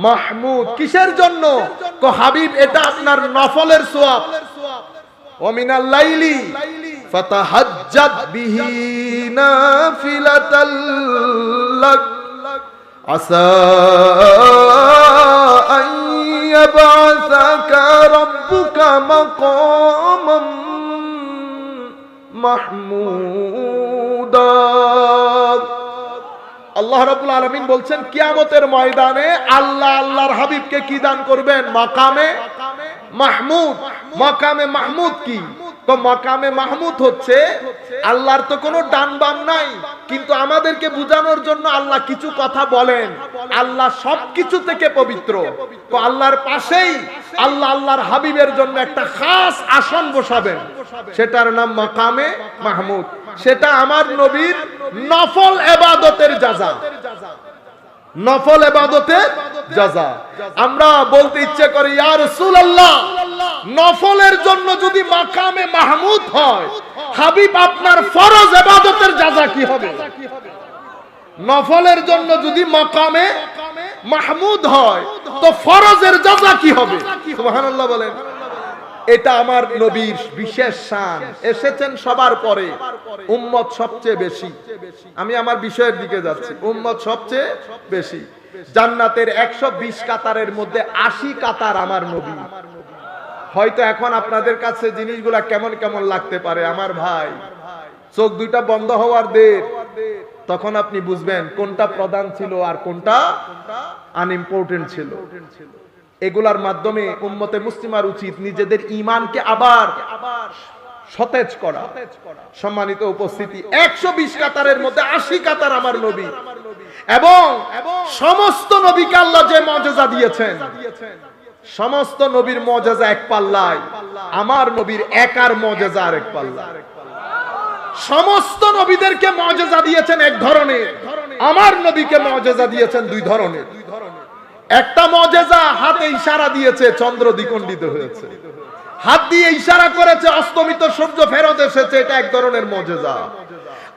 মাহমুদ। কিসের জন্য? হাবিব এটা আপনার নফলের সওয়াব, ওয়া মিনাল লাইলি ফাতাহাজ্জাদ বিহি নাফিলাতাল লাক আসা আন ইয়াবআসাকা রাব্বুকা মাকামান মাহমুদা। আল্লাহ রাব্বুল আলামিন বলছেন কিয়ামতের ময়দানে আল্লাহ আল্লাহর হাবিবকে কি দান করবেন? মাকামে মাহমুদ। মাকামে মাহমুদ কি? তো মাকামে মাহমুদ হচ্ছে আল্লাহর তো কোনো ডান বাম নাই, কিন্তু আমাদেরকে বোঝানোর জন্য আল্লাহ কিছু কথা বলেন। আল্লাহ সবকিছু থেকে পবিত্র, তো আল্লাহর পাশেই আল্লাহ আল্লাহর হাবিবের জন্য একটা খাস আসন বসাবেন, সেটার নাম মাকামে মাহমুদ। সেটা আমার নবীর নফল ইবাদতের জাযা, নফল ইবাদতের জাযা। আমরা বলতে ইচ্ছে করি ইয়া রাসূলুল্লাহ, নফলের জন্য যদি মাকামে মাহমুদ হয়, হাবিব আপনার ফরজ ইবাদতের জাযা কি হবে? নফলের জন্য যদি মাকামে মাহমুদ হয়, তো ফরজের জাযা কি হবে? সুবহানাল্লাহ বলেন। এটা আমার নবীর বিশেষ শান। এসেছেন সবার পরে, উম্মত সবচেয়ে বেশি। আমি আমার বিষয়ের দিকে যাচ্ছি। উম্মত সবচেয়ে বেশি। জান্নাতের 120 কাতারের মধ্যে 80 কাতার আমার নবী। হয়তো এখন আপনাদের কাছে জিনিসগুলা কেমন কেমন লাগতে পারে আমার ভাই, চোখ দুইটা বন্ধ হওয়ার দের, তখন আপনি বুঝবেন কোনটা প্রধান ছিল আর কোনটা আনইম্পর্টেন্ট ছিল। এগুলার মাধ্যমে উম্মতে মুসলিমার উচিত নিজেদের ঈমানকে আবার সতেজ করা। সম্মানিত উপস্থিতি, 120 কাতারের মধ্যে 80 কাতার আমার নবী, এবং সমস্ত নবীকে আল্লাহ যে মুজিজা দিয়েছেন, সমস্ত নবীর মুজিজা এক পাল্লায়, আমার নবীর একার মুজিজা আরেক পাল্লায়। সমস্ত নবীদেরকে মুজিজা দিয়েছেন এক ধরনের, আমার নবীকে মুজিজা দিয়েছেন দুই ধরনের। একটা মুজিজা হাতে ইশারা দিয়েছে, চন্দ্র দ্বিখণ্ডিত হয়েছে, হাত দিয়ে ইশারা করেছে অস্তমিত সূর্য ফেরত এসেছে, এটা এক ধরনের মুজিজা।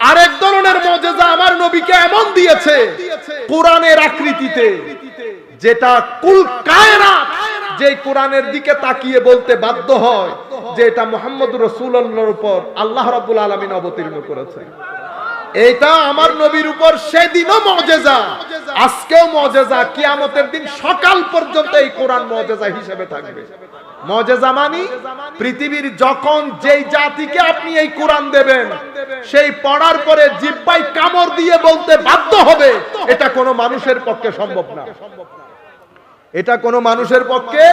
আরেক ধরনের মুজিজা আমার নবীকে এমন দিয়েছে কোরআনের আকৃতিতে, যেটা কুল কায়নাত যে কোরআনের দিকে তাকিয়ে বলতে বাধ্য হয় যে এটা মুহাম্মদুর রাসূলুল্লাহর উপর আল্লাহ রাব্বুল আলামিন অবতীর্ণ করেছেন। এটা আমার নবীর উপর সেদিনও মুজিজা, আজকেও মুজিজা, কিয়ামতের দিন সকাল পর্যন্ত এই কোরআন মুজিজা হিসেবে থাকবে। মুজিজা মানে পৃথিবীর যখন যেই জাতিকে আপনি এই কোরআন দেবেন, সেই পড়ার পরে জিহ্বায় কামড় দিয়ে বলতে বাধ্য হবে, এটা কোনো মানুষের পক্ষে সম্ভব না। এটা কোনো মানুষের পক্ষে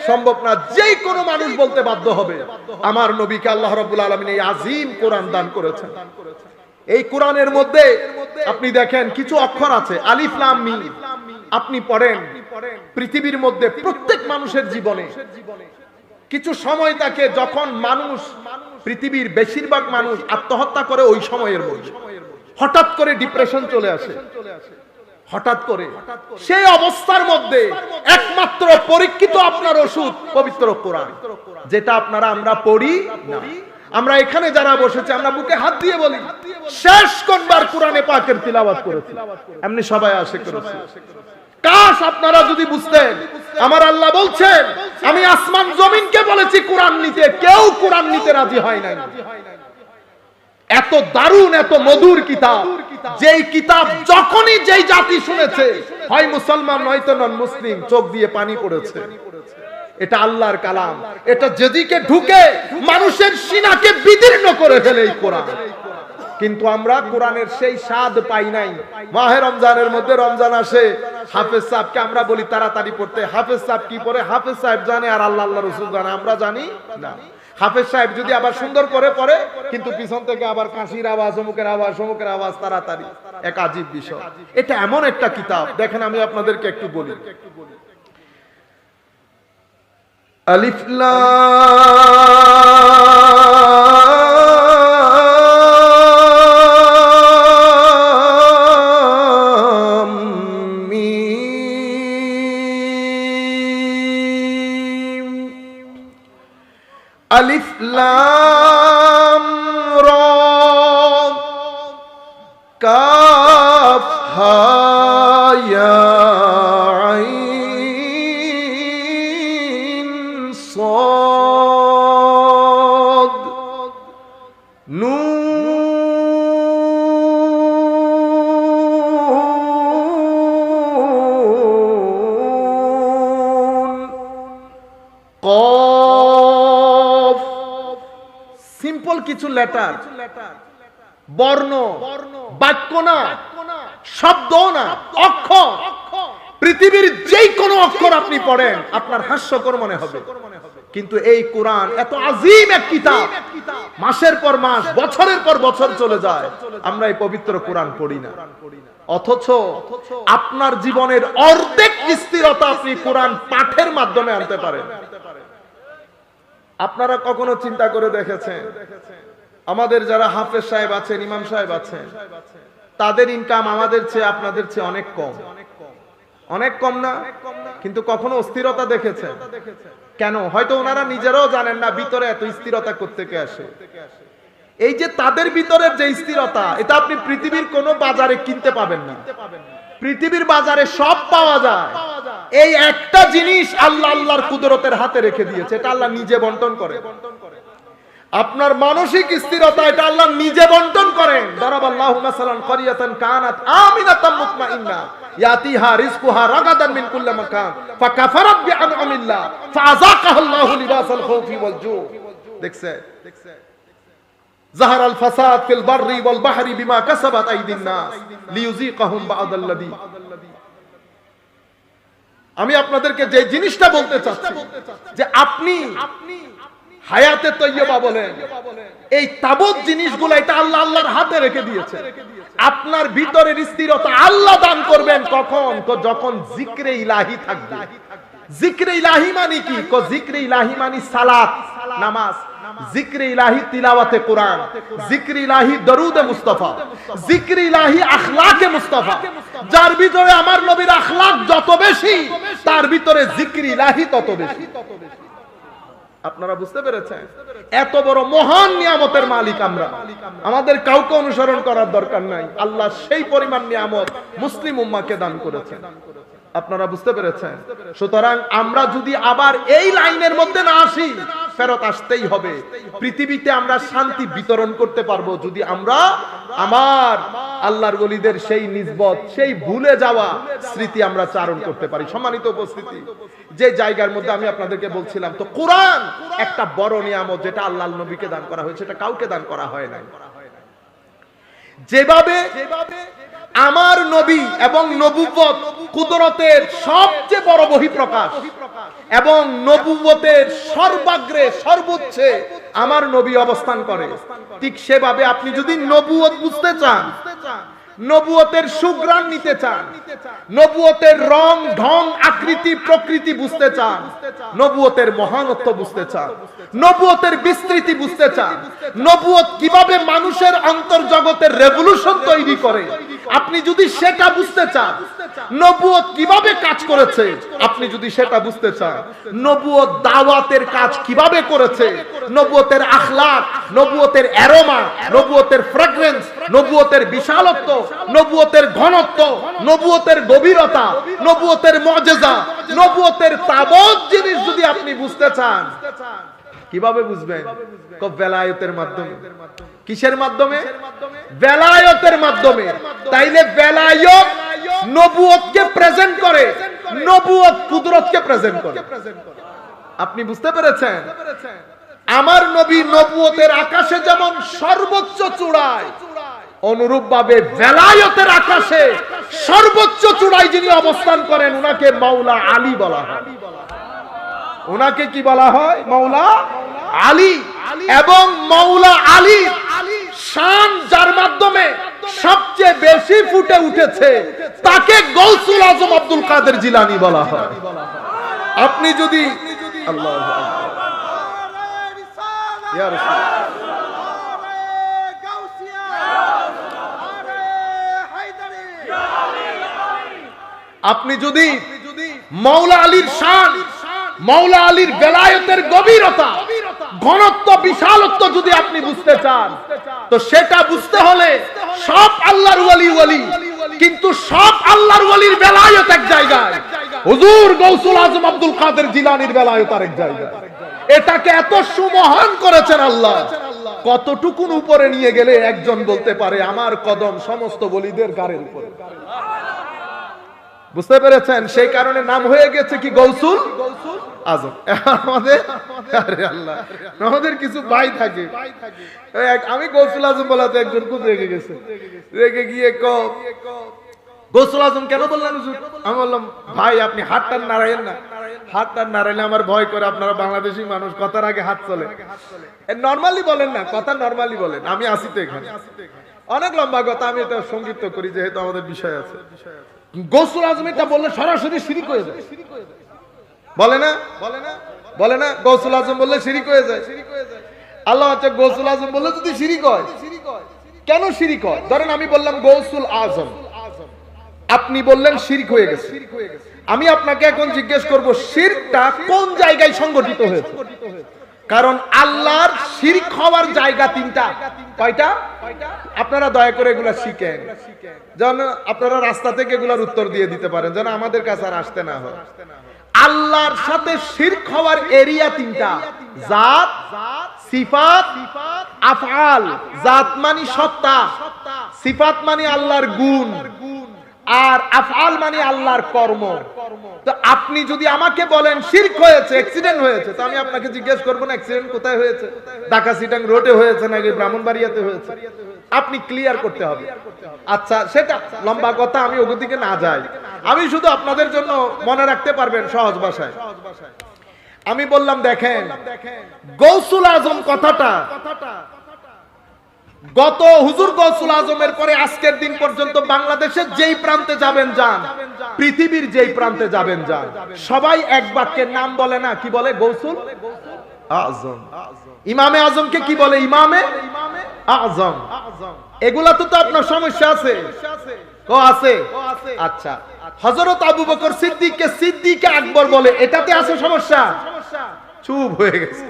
সম্ভব না। যেই কোনো মানুষ বলতে বাধ্য হবে। আমার নবীকে আল্লাহ রাব্বুল আলামিন এই আযীম কোরআন দান করেছেন। এই কোরআনের মধ্যে আপনি দেখেন কিছু অক্ষর আছে, আলিফ লাম মিম। আপনি পড়েন, পৃথিবীর মধ্যে প্রত্যেক মানুষের জীবনে কিছু সময় থাকে যখন মানুষ, পৃথিবীর বেশিরভাগ মানুষ আত্মহত্যা করে। ওই সময়ের মধ্যে হঠাৎ করে ডিপ্রেশন চলে আসে, হঠাৎ করে। সেই অবস্থার মধ্যে একমাত্র পরীক্ষিত আপনার ওষুধ পবিত্র কোরআন, যেটা আমরা পড়ি না। আমরা এখানে যারা বসেছি, আমরা বুকে হাত দিয়ে বলি শেষ কোনবার কোরআনে পাকের তিলাওয়াত করেছি? এমনি সবাই আসে করেছি। কাশ আপনারা যদি বুঝতেন, আমার আল্লাহ বলছেন আমি আসমান জমিনকে বলেছি কোরআন নিতে, কেউ কোরআন নিতে রাজি হয় নাই। এত দারুণ, এত মধুর কিতাব, যেই কিতাব যখনই যেই জাতি শুনেছে, হয় মুসলমান নয়তো নন মুসলিম, চোখ দিয়ে পানি পড়েছে। এটা আল্লাহর কালাম। এটা যেদিকে ঢুকে মানুষের সিনাকে বিদীর্ণ করে ফেলে এই কোরআন। কিন্তু আমরা কোরআনের সেই স্বাদ পাই নাই। মাহে রমজানের মধ্যে রমজান আসে, হাফেজ সাহেবকে আমরা বলি তাড়াতাড়ি পড়তে। হাফেজ সাহেব কি পড়ে? হাফেজ সাহেব জানে আর আল্লাহ আল্লাহ রাসূল জানে, আমরা জানি না। হাফেজ সাহেব যদি আবার সুন্দর করে পড়ে, কিন্তু পিছন থেকে আবার কাশির আওয়াজ, অমুকের আওয়াজ, অমুকের আওয়াজ, তাড়াতাড়ি। এক আজীব বিষয়। এটা এমন একটা কিতাব, দেখেন আমি আপনাদেরকে একটু বলি। আলিফ লাম মিম, আলিফ লাম রা, কাফ হা ইয়া আইন সিম্পল কিছু লেটার, বর্ণ, বাক্য না, শব্দ না, অক্ষর। পৃথিবীর যেই কোনো অক্ষর আপনি পড়েন আপনার হাস্যকর মনে হবে, কিন্তু এই কোরআন এত আযীম এক কিতাব, মাসের পর মাস, বছরের পর বছর চলে যায়, আমরা এই পবিত্র কোরআন পড়ি না। অথচ আপনার জীবনের অর্ধেক স্থিরতা আপনি কোরআন পাঠের মাধ্যমে আনতে পারেন। আপনারা কখনো চিন্তা করে দেখেছেন আমাদের যারা হাফেজ সাহেব আছেন, ইমাম সাহেব আছেন, তাদের ইনকাম আমাদের চেয়ে আপনাদের চেয়ে অনেক কম, অনেক কম না? কিন্তু কখনো অস্থিরতা দেখেছেন? কেন? হয়তো ওনারা নিজেরাও জানেন না ভিতরে এত স্থিরতা কোত্থেকে আসে। এই যে তাদের ভিতরের যে স্থিরতা, এটা আপনি পৃথিবীর কোনো বাজারে কিনতে পাবেন না। পৃথিবীর বাজারে সব পাওয়া যায়, এই একটা জিনিস আল্লাহ আল্লাহর কুদরতের হাতে রেখে দিয়েছে, এটা আল্লাহ নিজে বন্টন করে। আপনার মানসিক স্থিরতা এটা আল্লাহ নিজে বন্টন করেন। দারাবাল্লাহু মাসালান ক্বরিয়াতান কানাত আমিনাতাম মুতমাইন্না ইয়াতিহা রিজকুহা রাগাদান মিন কুল্লি মাকান ফাকাফারাত বিআনআমিল্লাহ ফাযাকাহাল্লাহু লিবাসাল খাউফি ওয়াল জু। দেখছেন? যাহারাল ফাসাদ ফিল বাররি ওয়াল বাহরি বিমা কাসাবাত আইদিন নাস লিইয়ুযীকাহুম বা'দাল্লাযী। আমি আপনাদেরকে যে জিনিসটা বলতে চাচ্ছি যে আপনি হায়াতে তৈয়বা বলেন, এই তাবৎ জিনিসগুলো এটা আল্লাহ আল্লাহর হাতে রেখে দিয়েছে। আপনার ভিতরের স্থিরতা আল্লাহ দান করবেন কখন? যখন জিক্রে ইলাহি থাকবে। জিক্রে ইলাহি মানে কি? জিক্রে ইলাহি মানে সালাত, নামাজ। জিক্রে ইলাহি তিলাওয়াতে কোরআন, জিক্রে ইলাহি দরুদে মুস্তাফা, জিক্রে ইলাহি আখলাকে মুস্তাফা। যার ভিতরে আমার নবীর আখলাক যত বেশি, তার ভিতরে জিক্রে ইলাহি তত বেশি। আপনারা বুঝতে পেরেছেন? এত বড় মহান নিয়ামতের মালিক আমরা, আমাদের কাউকে অনুসরণ করার দরকার নাই। আল্লাহ সেই পরিমাণ নিয়ামত মুসলিম উম্মাহকে দান করেছেন। আপনারা বুঝতে পেরেছেন? সুতরাং আমরা যদি আবার এই লাইনের মধ্যে না আসি, ফেরত আসতেই হবে। পৃথিবীতে আমরা শান্তি বিতরণ করতে পারবো যদি আমরা আমার আল্লাহর ওলিদের সেই নিসবত, সেই ভুলে যাওয়া স্মৃতি আমরা চারণ করতে পারি। সম্মানিত উপস্থিতি, যে জায়গার মধ্যে আমি আপনাদেরকে বলছিলাম, তো কোরআন একটা বড় নিয়ামত যেটা আল্লাহর নবীকে দান করা হয়েছে, এটা কাউকে দান করা হয় নাই। যেভাবে আমার নবী এবং নবুয়ত কুদরতের সবচেয়ে বড় বহিঃপ্রকাশ এবং নবুয়তের সর্বাগ্রে সর্বোচ্চে আমার নবী অবস্থান করে, ঠিক সেভাবে আপনি যদি নবুয়ত বুঝতে চান, নবুয়তের সুগ্রাণ নিতে চান, নবুয়তের রং ঢং আকৃতি প্রকৃতি বুঝতে চান, নবুয়তের মহানত্ব বুঝতে চান, নবুয়তের বিস্তৃতি বুঝতে চান, নবুয়ত কিভাবে মানুষের অন্তর্জগতের রেভলিউশন তৈরি করে, আপনি যদি সেটা বুঝতে চান, নবুয়ত কিভাবে কাজ করেছে আপনি যদি সেটা বুঝতে চান, নবুয়ত দাওয়াতের কাজ কিভাবে করেছে, নবুয়তের আখলাক, নবুয়তের অ্যারোমা, নবুয়তের ফ্র্যাগ্রেন্স, নবুয়তের বিশালত্ব, নবুয়তের ঘনত্ব, নবুয়তের গভীরতা, নবুয়তের মুজিজা, নবুয়তের তাবৎ জিনিস যদি আপনি বুঝতে চান, কিভাবে বুঝবেন? বেলায়েতের মাধ্যমে। কিসের মাধ্যমে? বেলায়েতের মাধ্যমে। তাইলে বেলায়েত নবুয়তকে প্রেজেন্ট করে, নবুয়ত কুদরতকে প্রেজেন্ট করে। আপনি বুঝতে পেরেছেন? আমার নবী নবুয়তের আকাশে যেমন সর্বোচ্চ চূড়ায়, অনুরূপ ভাবে বেলায়েতের আকাশে সর্বোচ্চ চূড়ায় যিনি অবস্থান করেন, উনাকে মাওলা আলী বলা হয়। উনাকে কি বলা হয়? মাওলা আলী। এবং মাওলা আলী শান যার মাধ্যমে সবচেয়ে বেশি ফুটে উঠেছে, তাকে গৌসুল আজম আব্দুল কাদের জিলানী বলা হয়। আপনি যদি আল্লাহু আকবার, ইয়া রাসূলুল্লাহ, আপনি যদি মাওলা আলীর শান, মাওলা আলীর বেলায়েতের গভীরতা, ঘনত্ব, বিশালত্ব যদি আপনি বুঝতে চান, তো সেটা বুঝতে হলে সব আল্লাহর ওলি ওলি, কিন্তু সব আল্লাহর ওলির বেলায়েত এক জায়গায়, হুজুর গৌসুল আজম আব্দুল কাদের জিলানীর বেলায়েত আরেক জায়গায়। এটাকে এত সুমহান করেছেন আল্লাহ, কতটুকুন উপরে নিয়ে গেলে একজন বলতে পারে আমার কদম সমস্ত ওলিদের গাড়ির উপরে। বুঝতে পেরেছেন? সেই কারণে নাম হয়ে গেছে কি গৌসুল আজম। আমাদের আরে আল্লাহ, আমাদের কিছু ভাই থাকে, আমি গৌসুল আজম বলাতে একজন খুব রেগে গেছে, রেগে গিয়ে গৌসুল আজম কেন বললেন হুজুর? আমি বললাম ভাই আপনি হাতটা নাড়াইয়েন না, হাতটা নাড়াইলে আমার ভয় করে, আপনারা বাংলাদেশি মানুষ, কথার আগে হাত চলে। নরমালি বলেন না, কথা নরমালি বলেন, আমি আসি তো এখানে, অনেক লম্বা কথা, আমি এটা সংক্ষিপ্ত করি যেহেতু আমাদের বিষয় আছে। গৌসুল আজম এটা বললে সরাসরি শিরিক হয়ে যায়, বলে না? বলে না গৌসুল আজম বললে শিরিক হয়ে যায়। আল্লাহ হচ্ছে গৌসুল আজম বললে যদি শিরিক হয়, কেন শিরিক হয়? ধরেন আমি বললাম গৌসুল আজম, আপনি বললেন শিরক হয়ে গেছে। আমি আপনাকে এখন জিজ্ঞেস করব শিরকটা কোন জায়গায় সংগঠিত হয়েছে? কারণ আল্লাহর শিরক হওয়ার জায়গা তিনটা। কয়টা? আপনারা দয়া করে এগুলা শিখেন, যেন আপনারা রাস্তা থেকে এগুলার উত্তর দিয়ে দিতে পারেন, যেন আমাদের কাছে আর আসতে না হয়। আল্লাহর সাথে শিরক হওয়ার এরিয়া তিনটা: জাত, সিফাত, আফআল। জাত মানে সত্তা, সিফাত মানে আল্লাহর গুণ, আর আফআল মানে আল্লাহর কর্ম। তো আপনি যদি আমাকে বলেন শিরক হয়েছে, অ্যাক্সিডেন্ট হয়েছে, তো আমি আপনাকে জিজ্ঞেস করব না অ্যাক্সিডেন্ট কোথায় হয়েছে, ঢাকা সিটাং রোডে হয়েছে নাকি ব্রাহ্মণবাড়িয়াতে হয়েছে? আপনি ক্লিয়ার করতে হবে। আচ্ছা, সেটা লম্বা কথা, আমি ওদিকে না যাই, আমি শুধু আপনাদের জন্য মনে রাখতে পারবেন সহজ ভাষায়। আমি বললাম দেখেন, গৌসুল আজম কথাটা গত হুজুর গৌসুল আজমের পরে আজকের দিন পর্যন্ত বাংলাদেশের যেই প্রান্তে যাবেন যান, পৃথিবীর যেই প্রান্তে যাবেন যান, সবাই এক বাক্যের নাম বলে না, কি বলে? গৌসুল আজম। ইমামে আজমকে কি বলে? ইমামে আজম। এগুলা তো আপনার সমস্যা আছে, আছে। আচ্ছা, হযরত আবু বকর সিদ্দিককে সিদ্দিকে আকবর বলে, এটাতে আছে সমস্যা? চুপ হয়ে গেছে।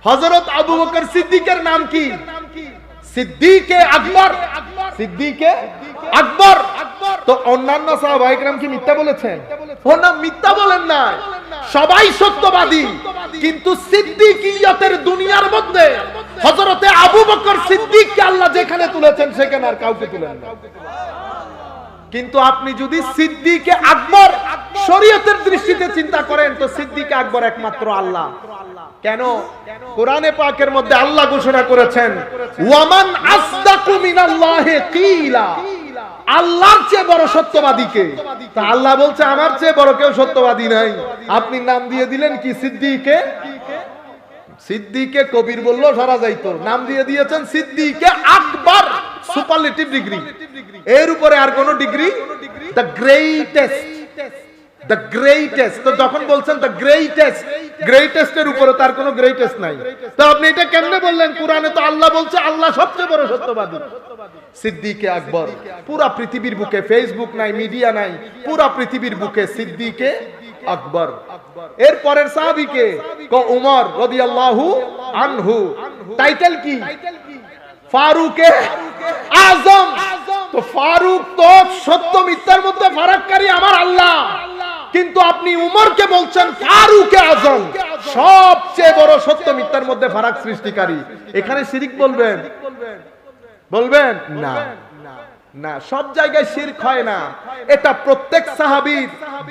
হযরত আবু বকর সিদ্দিকের নাম কি? সিদ্দিকে আকবর। সিদ্দিকে আকবর। তো অন্যান্য সাহাবায়ে কেরাম কি মিথ্যা বলেছেন? না, মিথ্যা বলেন না, সবাই সত্যবাদী, কিন্তু সিদ্দিকিয়তের দুনিয়ার মধ্যে হযরতে আবু বকর সিদ্দিককে আল্লাহ যেখানে তুলেছেন সেখানে আর কাউকে তুলেন না। কিন্তু আপনি যদি সিদ্দিকে আকবর শরীয়তের দৃষ্টিতে চিন্তা করেন, তো সিদ্দিকে আকবর একমাত্র আল্লাহ। কেন? কোরআনে পাকের মধ্যে আল্লাহ ঘোষণা করেছেন, ওয়ামান আসদাকু মিনাল্লাহি কিলা, আল্লাহর চেয়ে বড় সত্যবাদী কে? তা আল্লাহ বলছে আমার চেয়ে বড় কেউ সত্যবাদী নাই। আপনি নাম দিয়ে দিলেন কি? সিদ্দিকে। সিদ্দিকে কবির বললো সারা যাইতো, নাম দিয়ে দিয়েছেন সিদ্দিকে আকবর, সুপারলেটিভ ডিগ্রি, এর উপরে আর কোন degree? The greatest, the greatest. তো যখন বলছেন দ্য গ্রেটেস্ট, গ্রেটেস্টের উপরে তার কোনো গ্রেটেস্ট নাই, তো আপনি এটা কেমনে বললেন? কোরআনে তো আল্লাহ বলছে আল্লাহ সবচেয়ে বড় সত্যবাদী। সিদ্দিকে আকবর পুরা পৃথিবীর বুকে, ফেসবুক নাই, মিডিয়া নাই, পুরা পৃথিবীর বুকে সিদ্দিকে আকবর। এর পরের সাহাবীকে উমর রাদিয়াল্লাহু আনহু। টাইটেল কি? ফারুকে আজম। তো ফারুক তো সত্য মিথ্যার মধ্যে ফারাককারী আমার আল্লাহ, কিন্তু আপনি উমরকে বলছেন ফারুকে আজম, সবচেয়ে বড় সত্য মিথ্যার মধ্যে ফারাক সৃষ্টিকারী। এখানে শিরক বলবেন? বলবেন না, না, সব জায়গায় শিরক হয় না। এটা প্রত্যেক সাহাবীর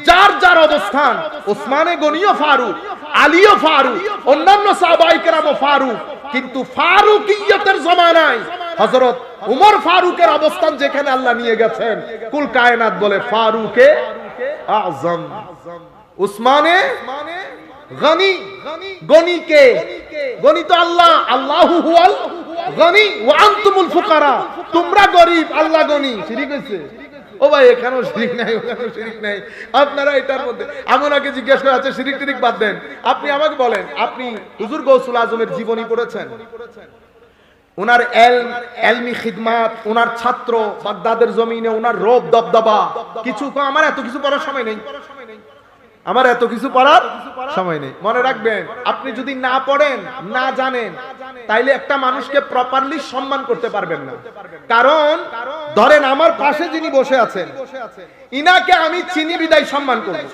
যার যার অবস্থান, ওসমানে গনিও ফারুক, আলীও ফারুক, অন্যান্য সাহাবায়ে কেরামও ফারুক, কিন্তু ফারুকিয়তের জামানায় হযরত উমর ফারুকের অবস্থান যেখানে আল্লাহ নিয়ে গেছেন, কুল কায়নাত বলে ফারুকে আযম। উসমানে গনি, গনি কে? গনি তো আল্লাহ, আল্লাহু হুয়াল গনি ওয়া আনতুমুল ফুকারা, তোমরা গরীব, আল্লাহ গনি। শিরক হইছে? ও ভাই, এখানেও শিরক নাই, ওখানেও শিরক নাই। আপনারা এটার মধ্যে আমাকে জিজ্ঞেস করে, আচ্ছা শিরক টিরক বাদ দেন, আপনি আমাকে বলেন, আপনি হুজুর গৌসুল আজমের জীবনী পড়েছেন? ওনার এলমি খিদমাত, ওনার ছাত্র, বাগদাদের জমিনে ওনার রব দবদবা, কিছু আমার এত কিছু পড়ার সময় নেই, আমার এত কিছু পড়ার সময় নেই। মনে রাখবেন, আপনি যদি না পড়েন, না জানেন, তাইলে একটা মানুষকে প্রপারলি সম্মান করতে পারবেন না। কারণ ধরেন আমার পাশে যিনি বসে আছেন, ইনাকে আমি চিনি বিদায় সম্মান করব।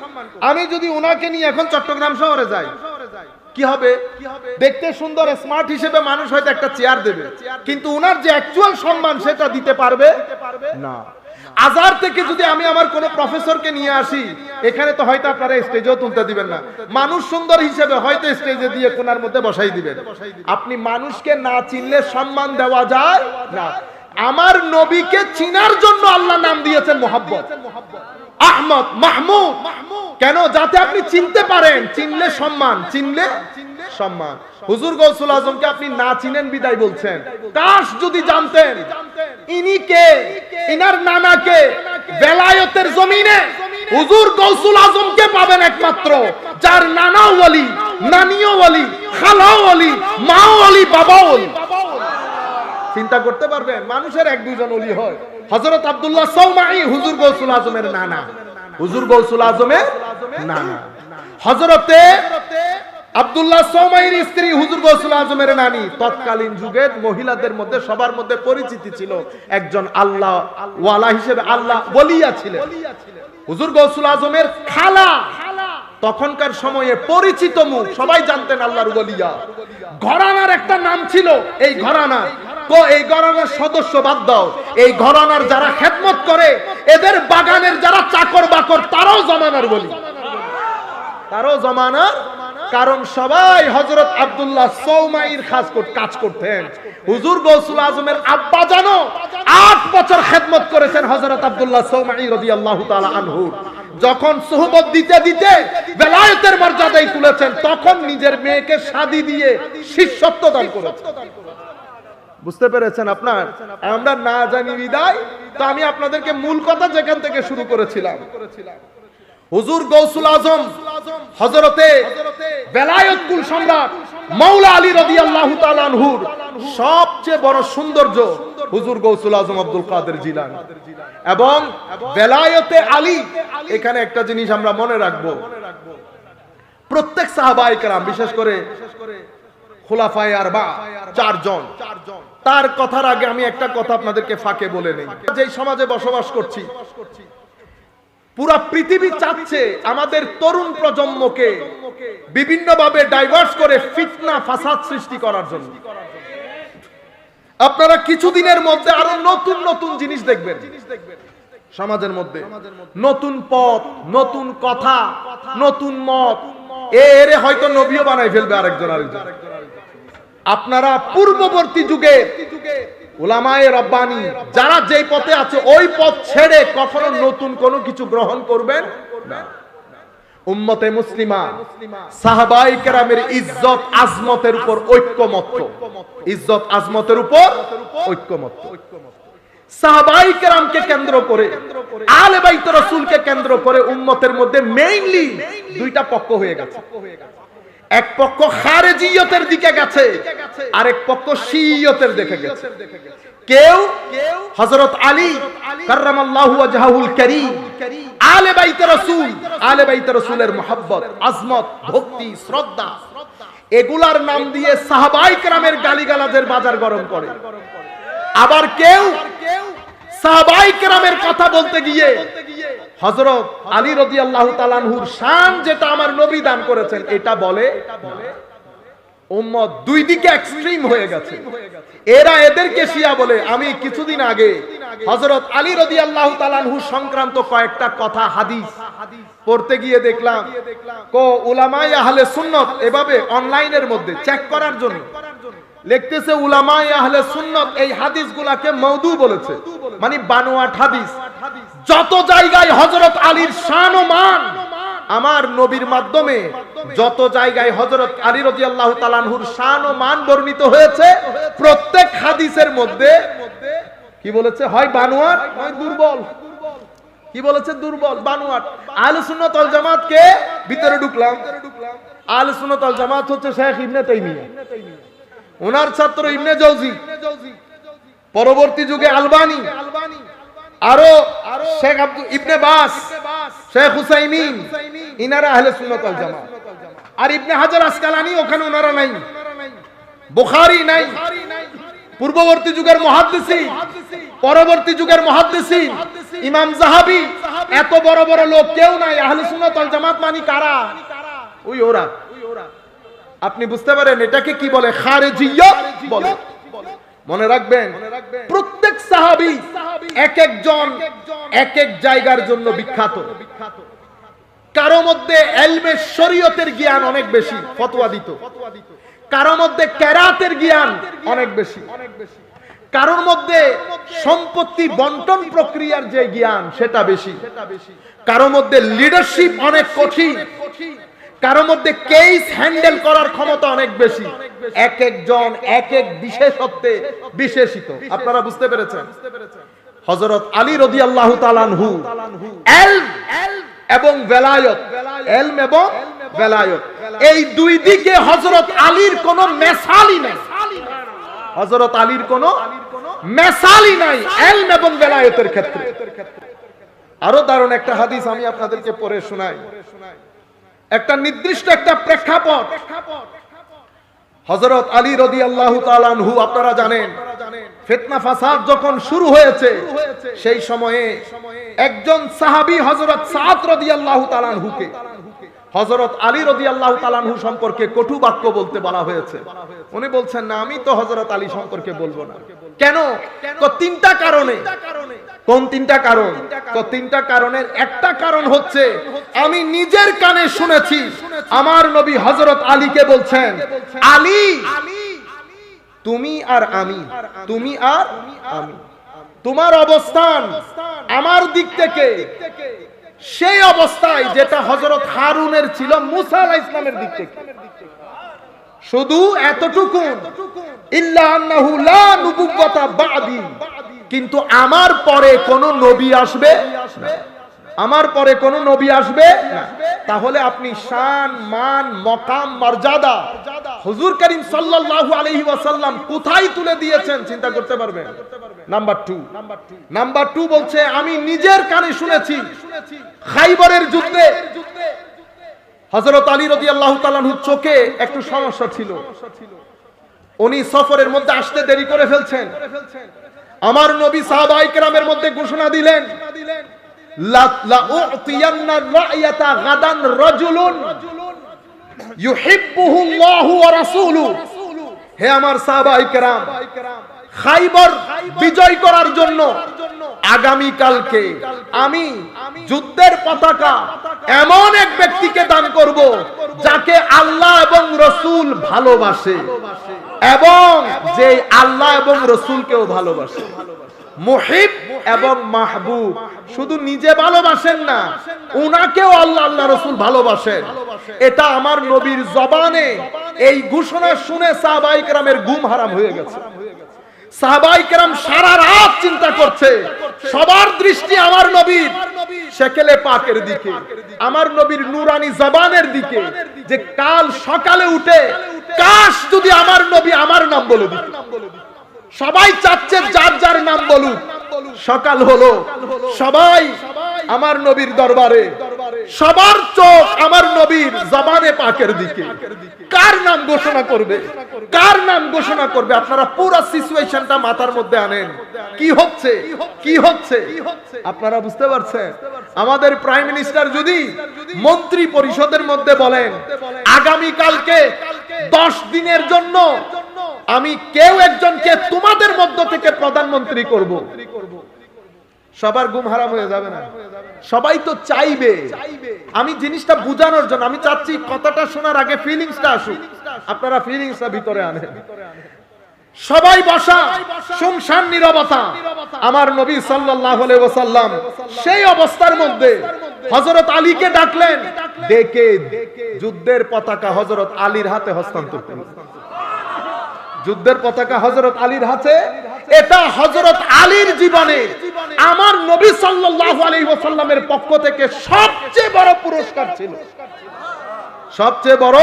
আমি যদি উনাকে নিয়ে এখন চট্টগ্রাম শহরে যাই, কি হবে? দেখতে সুন্দর স্মার্ট হিসেবে মানুষ হয়তো একটা চেয়ার দেবে, কিন্তু উনার যে অ্যাকচুয়াল সম্মান সেটা দিতে পারবে না। আজহার থেকে যদি আমি আমার কোন প্রফেসরকে নিয়ে আসি, এখানে তো হয়তো আপনারা স্টেজেও তুলতে দিবেন না, মানুষ সুন্দর হিসেবে হয়তো স্টেজে দিয়ে কোনার মধ্যে বসাই দিবেন। আপনি মানুষকে না চিনলে সম্মান দেওয়া যায় না। আমার নবীকে চিনার জন্য আল্লাহ নাম দিয়েছেন মোহাব্বত, আহমদ, মাহমুদ। কেন? যাতে আপনি চিনতে পারেন, চিনলে সম্মান, চিনলে সম্মান। হুজুর গৌসুল আজমকে আপনি না চিনেন বিদায় বলছেন। কাশ যদি জানতেন ইনি কে, ইনার নানা কে। বেলায়েতের জমিনে হুজুর গৌসুল আজমকে পাবেন একমাত্র যার নানাও ওলি, নানিও ওলি, খালাও ওলি, মাও ওলি, বাবাও ওলি। চিন্তা করতে পারবেন? মানুষের এক দুইজন ওলি হয়। হযরত আব্দুল্লাহ সৌমাই হুজুর গৌসুল আজমের নানা, হুজুর গৌসুল আজমের নানা। হযরতে আব্দুল্লাহ সৌমাইর স্ত্রী হুজুর গৌসুল আজমের নানি। তৎকালীন যুগে মহিলাদের মধ্যে সবার মধ্যে পরিচিতি ছিল একজন আল্লাহ ওয়ালা হিসেবে, আল্লাহ ওলিয়া ছিলেন হুজুর গৌসুল আজমের খালা। তখনকার সময়ে পরিচিত মুখ, সবাই জানতেন আল্লাহর ওলিয়া। ঘরানার একটা নাম ছিল, এই ঘরানা তো এই ঘরানার সদস্য বাদ দাও, এই ঘরানার যারা খেদমত করে, এদের বাগানের যারা চাকর বাকর, তারাও জমানার ওলি, তারাও জমানার। কারণ সবাই হযরত আব্দুল্লাহ সৌমাইর কাজ করতেন। হুজুর গৌসুল আজমের আব্বা জানো 8 বছর খেদমত করেছেন হযরত আব্দুল্লাহ সৌমাই রাদিয়াল্লাহু তাআলা আনহু। যখন সুহবত দিতে দিতে বেলায়েতের মর্যাদায় তুলেছেন, তখন নিজের মেয়েকে শাদী দিয়ে শিষ্যত্ব দান করেছেন। বুঝতে পেরেছেন আপনার? আমরা না জানি বিদায়। তো আমি আপনাদেরকে মূল কথা যেখান থেকে শুরু করেছিলাম, হুজুর গৌসুল আজম হযরতে বেলায়েত কুল সম্রাট মাওলা আলী রাদিয়াল্লাহু তাআলা আনহুর সবচেয়ে বড় সৌন্দর্য হুজুর গৌসুল আজম আব্দুল কাদের জিলানী এবং বেলায়েতে আলী। এখানে একটা জিনিস আমরা মনে রাখবো, প্রত্যেক সাহাবায়ে কেরাম, বিশেষ করে খুলাফায়ে আরবা 4 জন, তার কথার আগে আমি একটা কথা আপনাদেরকে ফাঁকে বলে নেই। যে সমাজে বসবাস করছি, পুরা পৃথিবী চাচ্ছে আমাদের তরুণ প্রজন্মকে বিভিন্নভাবে ডাইভার্স করে ফিতনা ফাসাদ সৃষ্টি করার জন্য। আপনারা কিছুদিনের মধ্যে আরো নতুন নতুন জিনিস দেখবেন সমাজের মধ্যে, নতুন পথ, নতুন কথা, নতুন মত। এরে হয়তো নবীও বানাই ফেলবে আরেকজন। আপনারা পূর্ববর্তী যুগে উলামায়ে রব্বানি যারা যেই পথে আছে, ওই পথ ছেড়ে কখনো নতুন কোনো কিছু গ্রহণ করবেন না। উম্মতে মুসলিমা সাহাবায়ে কেরামের ইজ্জত আজমতের উপর ঐক্যমত্য, ইজ্জত আজমতের উপর ঐক্যমত্য। সাহাবায়ে কেরামকে কেন্দ্র করে, আলে বাইত রাসূলকে কেন্দ্র করে উম্মতের মধ্যে মেইনলি 2টা পক্ষ হয়ে গেছে। এক পক্ষ খারেজিয়তের দিকে গেছে, আরেক পক্ষ শিয়তের দিকে গেছে। কেউ হযরত আলী কাররামাল্লাহু ওয়াজহাহুল কারীম, আলে বাইতে রাসূল, আলে বাইতে রাসূলের মুহাব্বত, আজমত, ভক্তি, শ্রদ্ধা, এগুলার নাম দিয়ে সাহাবায়ে কেরামের গালিগালাজের বাজার গরম করে। আবার কেউ সাহাবায়ে কেরামের কথা বলতে গিয়ে হযরত আলী রাদিয়াল্লাহু তাআলা আনহুর শান যেটা আমার নবী দান করেছেন এটা বলে। উম্মত দুই দিকে এক্সট্রিম হয়ে গেছে। এরা এদেরকে শিয়া বলে। আমি কিছুদিন আগে হযরত আলী রাদিয়াল্লাহু তাআলা আনহু সংক্রান্ত কয়েকটা কথা হাদিস পড়তে গিয়ে দেখলাম উলামায়ে আহলে সুন্নাত এভাবে অনলাইনের মধ্যে চেক করার জন্য লিখতেছে, উলামায়ে আহলে সুন্নাত এই হাদিসগুলোকে মাউদু বলেছে, মানে বানোয়াট হাদিস। যত জায়গায় হযরত আলীর শান ও মান আমার নবীর মাধ্যমে, যত জায়গায় হযরত আলী রাদিয়াল্লাহু তাআলা আনহুর শান ও মান বর্ণিত হয়েছে, প্রত্যেক হাদিসের মধ্যে কি বলেছে? হয় বানোয়াট, হয় দুর্বল। কি বলেছে? দুর্বল, বানোয়াট। আহলে সুন্নাত ওয়াল জামাত কে ভিতরে ঢুকলাম। আহলে সুন্নাত ওয়াল জামাত হচ্ছে শেখ ইবনে তাইমিয়া, ওনার ছাত্র ইবনে জাওজি, পরবর্তী যুগে আলবানী, আরো শেখ ইবনে বাস, শেখ হুসাইমিন, ইনারা আহলে সুন্নাত ওয়াল জামাত। আর ইবনে হাজার আসকালানী ওখানে ওনারা নাই, বুখারী নাই। পূর্ববর্তী যুগের মুহাদ্দিসিন, পরবর্তী যুগের মুহাদ্দিসিন, ইমাম যাহাবী, এত বড় বড় লোক কেউ নাই। আহলে সুন্নাত ওয়াল জামাত মানে কারা? ওই ওরা। আপনি বুঝতে পারেন এটাকে কি বলে? খারেজিয়া বলে। মনে রাখবেন, প্রত্যেক সাহাবী এক একজন এক এক জায়গার জন্য বিখ্যাত। কারো মধ্যে ইলমে শরীয়তের জ্ঞান অনেক বেশি, ফতোয়া দিত। কারো মধ্যে কেরাতের জ্ঞান অনেক বেশি। কারোর মধ্যে সম্পত্তি বন্টন প্রক্রিয়ার যে জ্ঞান সেটা বেশি। কারোর মধ্যে লিডারশিপ অনেক কঠিন। কারোর মধ্যে কেস হ্যান্ডেল করার ক্ষমতা অনেক বেশি। এক একজন এক এক বিশেষত্বে বিশেষিত। আপনারা বুঝতে পেরেছেন? হযরত আলী রাদিয়াল্লাহু তাআলা আনহু ইলম এবং ভেলায়ত, ইলম এবং ভেলায়ত, এই দুই দিকে হযরত আলীর কোনো মেসালই নাই। হযরত আলীর কোনো মেসালই নাই ইলম এবং ভেলায়তের ক্ষেত্রে। আরো দারুণ একটা হাদিস আমি আপনাদেরকে পড়ে শোনাই। একটা নির্দিষ্ট একটা প্রেক্ষাপট, হযরত আলী রাদিয়াল্লাহু তাআলা আনহু, আপনারা জানেন ফিতনা ফাসাদ যখন শুরু হয়েছে সেই সময়ে একজন সাহাবী হযরত সাদ রাদিয়াল্লাহু তাআলা আনহুকে হযরত আলী রাদিয়াল্লাহু তাআলা আনহু সম্পর্কে কটু বাক্য বলতে বলা হয়েছে। উনি বলছেন, না, আমি তো হযরত আলী সম্পর্কে বলবো না। কেন? তো তিনটা কারণে। কোন তিনটা কারণ? তো তিনটা কারণের একটা কারণ হচ্ছে, আমি নিজের কানে শুনেছি আমার নবী হযরত আলীকে বলছেন, আলী, তুমি আর আমি, তুমি আর আমি, তোমার অবস্থান আমার দিক থেকে সেই অবস্থায় যেটা হযরত হারুনের ছিল মুসা আলাইহিস সালামের দিক থেকে। শুধু এতটুকু, ইল্লা আন্নাহু লা নুবুওয়াতা বাদি, কিন্তু আমার পরে কোন নবী আসবে না। আমার পরে কোন নবী আসবে না। তাহলে আপনি শান, মান, মকাম, মর্যাদা হুজুর করিম সাল্লাল্লাহু আলাইহি ওয়াসাল্লাম কোথায় তুলে দিয়েছেন চিন্তা করতে পারবেন। নাম্বার 2 বলছে, আমি নিজের কানে শুনেছি খাইবরের যুদ্ধে হযরত আলী রাদিয়াল্লাহু তাআলা আনহুর চোখে একটু সমস্যা ছিল। উনি সফরের মধ্যে আসতে দেরি করে ফেলছেন। আমার নবী সাহাবায়ে কেরামের মধ্যে ঘোষণা দিলেন, লা উতিয়ান্না রায়াতা গাদান রাজুলুন ইউহিব্বুহু আল্লাহু ওয়া রাসূলুহু। হে আমার সাহাবায়ে কেরাম, খাইবর বিজয় করার জন্য আগামী কালকে আমি যুদ্ধের পতাকা এমন এক ব্যক্তিকে দান করব যাকে আল্লাহ এবং রাসূল ভালোবাসে, এবং যে আল্লাহ এবং রাসূলকেও ভালোবাসে। মুহিব এবং মাহবুব, শুধু নিজে ভালোবাসেন না, উনাকেও আল্লাহ আল্লাহ রাসূল ভালোবাসেন। এটা আমার নবীর জবানে এই ঘোষণা শুনে সাহাবায়ে কেরামের ঘুম হারাম হয়ে গেছে। সাহাবায়ে কেরাম সারা রাত চিন্তা করছে, সবার দৃষ্টি আমার নবীর শেকেলে পাকের দিকে, আমার নবীর নূরানি জবানের দিকে, যে কাল সকালে উঠে কাশ যদি আমার নবী আমার নাম বলে দিত। সবাই চাচ্ছে যার যার নাম বলুক। সকাল হলো, সবাই আমার নবীর দরবারে, সবার চোখ আমার নবীর জবানে পাকের দিকে। কার নাম ঘোষণা করবে? কার নাম ঘোষণা করবে? আপনারা পুরো সিচুয়েশনটা মাথার মধ্যে আনেন। কি হচ্ছে, কি হচ্ছে আপনারা বুঝতে পারছেন? আমাদের প্রাইম মিনিস্টার যদি মন্ত্রী পরিষদের মধ্যে বলেন, আগামী কালকে 10 দিনের জন্য আমি কেউ একজনকে তোমাদের মধ্য থেকে প্রধানমন্ত্রী করব, সবার ঘুম হারাম হয়ে যাবে না? সবাই তো চাইবে। আমি জিনিসটা বুঝানোর জন্য, আমি চাচ্ছি কথাটা শোনার আগে ফিলিংসটা আসুক। আপনারা ফিলিংসটা ভিতরে আনেন। সবাই বসা, শুনশান নীরবতা। আমার নবী সাল্লাল্লাহু আলাইহি ওয়াসাল্লাম সেই অবস্থার মধ্যে হযরত আলীকে ডাকলেন, ডেকে যুদ্ধের পতাকা হযরত আলীর হাতে হস্তান্তর করলেন। যুদ্ধের পতাকা হযরত আলীর হাতে। এটা হযরত আলীর জীবনে আমার নবী সাল্লাল্লাহু আলাইহি ওয়াসাল্লামের পক্ষ থেকে সবচেয়ে বড় পুরস্কার ছিল। সবচেয়ে বড়,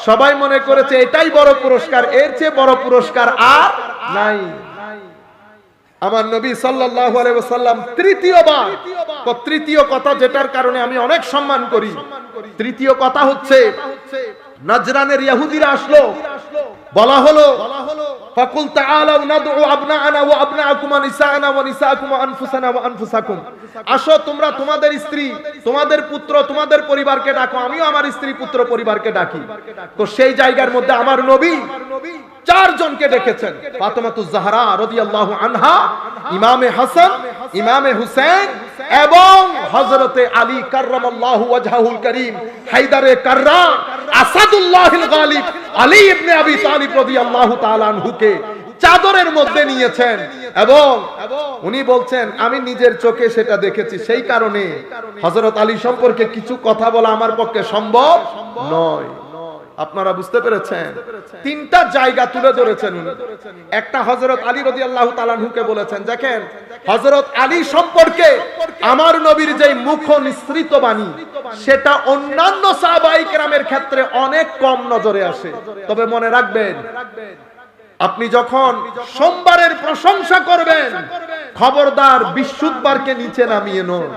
সবাই মনে করেছে এটাই বড় পুরস্কার, এর চেয়ে বড় পুরস্কার আর নাই। আমার নবী সাল্লাল্লাহু আলাইহি ওয়াসাল্লাম তৃতীয়বার, তৃতীয় কথা যেটার কারণে আমি অনেক সম্মান করি, তৃতীয় কথা হচ্ছে, নাজরানের ইহুদিরা আসলো, বলা হলো ফাকুল তাআলাউ নাদউ আবনাআনা ওয়া আবনাআকুম ওয়া নিসাআনা ওয়া নিসাআকুম ওয়া আনফুসানা ওয়া আনফুসাকুম। আসো তোমরা তোমাদের স্ত্রী, তোমাদের পুত্র, তোমাদের পরিবারকে ডাকো, আমিও আমার স্ত্রী পুত্র পরিবারকে ডাকি। তো সেই জায়গার মধ্যে আমার নবী চারজনকে ডেকেছেন, ফাতেমাতুজ জাহরা রাদিয়াল্লাহু আনহা, ইমামে হাসান, ইমামে হুসাইন এবং হযরতে আলী কাররামাল্লাহু ওয়াজহাহুল কারীম, হায়দারে কাররাম, আসাদুল্লাহিল গালিব আলী ইবনে আবি তালিব রাদিয়াল্লাহু তাআলা আনহুকে চাদরের মধ্যে নিয়েছেন এবং উনি বলছেন আমি নিজের চোখে সেটা দেখেছি, সেই কারণে হযরত আলী সম্পর্কে কিছু কথা বলা আমার পক্ষে সম্ভব নয়। আপনারা বুঝতে পেরেছেন? তিনটা জায়গা তুলে ধরেছেন। একটা হযরত আলী রাদিয়াল্লাহু তাআলা আনহুকে বলেছেন, দেখেন হযরত আলী সম্পর্কে আমার নবীর যে মুখ নিঃসৃত বাণী সেটা অন্যান্য সাহাবায়ে কেরামের ক্ষেত্রে অনেক কম নজরে আসে। তবে মনে রাখবেন, আপনি যখন সোমবারের প্রশংসা করবেন খবরদার বৃহস্পতিবারকে নিচে নামিয়ে নয়,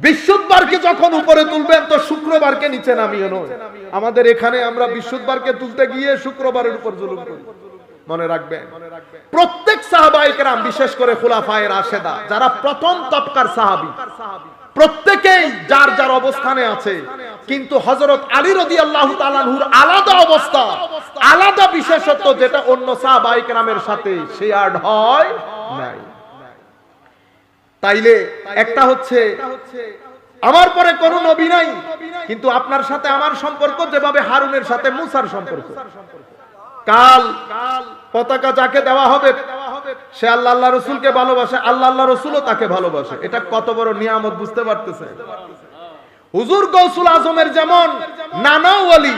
বৃহস্পতিবারকে যখন উপরে তুলবেন তো শুক্রবারকে নিচে নামিয়ে নয়। আমাদের এখানে আমরা বৃহস্পতিবারকে তুলতে গিয়ে শুক্রবারের উপর জুলুম করি। মনে রাখবেন, প্রত্যেক সাহাবায়ে কেরাম, বিশেষ করে খুলাফায়ে রাশেদা যারা প্রথম তবকার সাহাবী, প্রত্যেকেই যার যার অবস্থানে আছে, কিন্তু হযরত আলী রাদিয়াল্লাহু তাআলা আনহুর আলাদা অবস্থা, আলাদা বিশেষত্ব যেটা অন্য সাহাবায়ে কেরামের সাথে শেয়ার হয় নাই। তাইলে একটা হচ্ছে আমার পরে কোনো নবী নাই, কিন্তু আপনার সাথে আমার সম্পর্ক যেভাবে হারুনের সাথে মুসার সম্পর্ক। কাল পতাকা যাকে দেওয়া হবে সে আল্লাহ আল্লাহ রসুলকে ভালোবাসে, আল্লাহ আল্লাহ রসুলও তাকে ভালোবাসে। এটা কত বড় নিয়ামত বুঝতে পারতেছে? হুজুর গৌসুল আজমের যেমন নানাও ওয়ালি,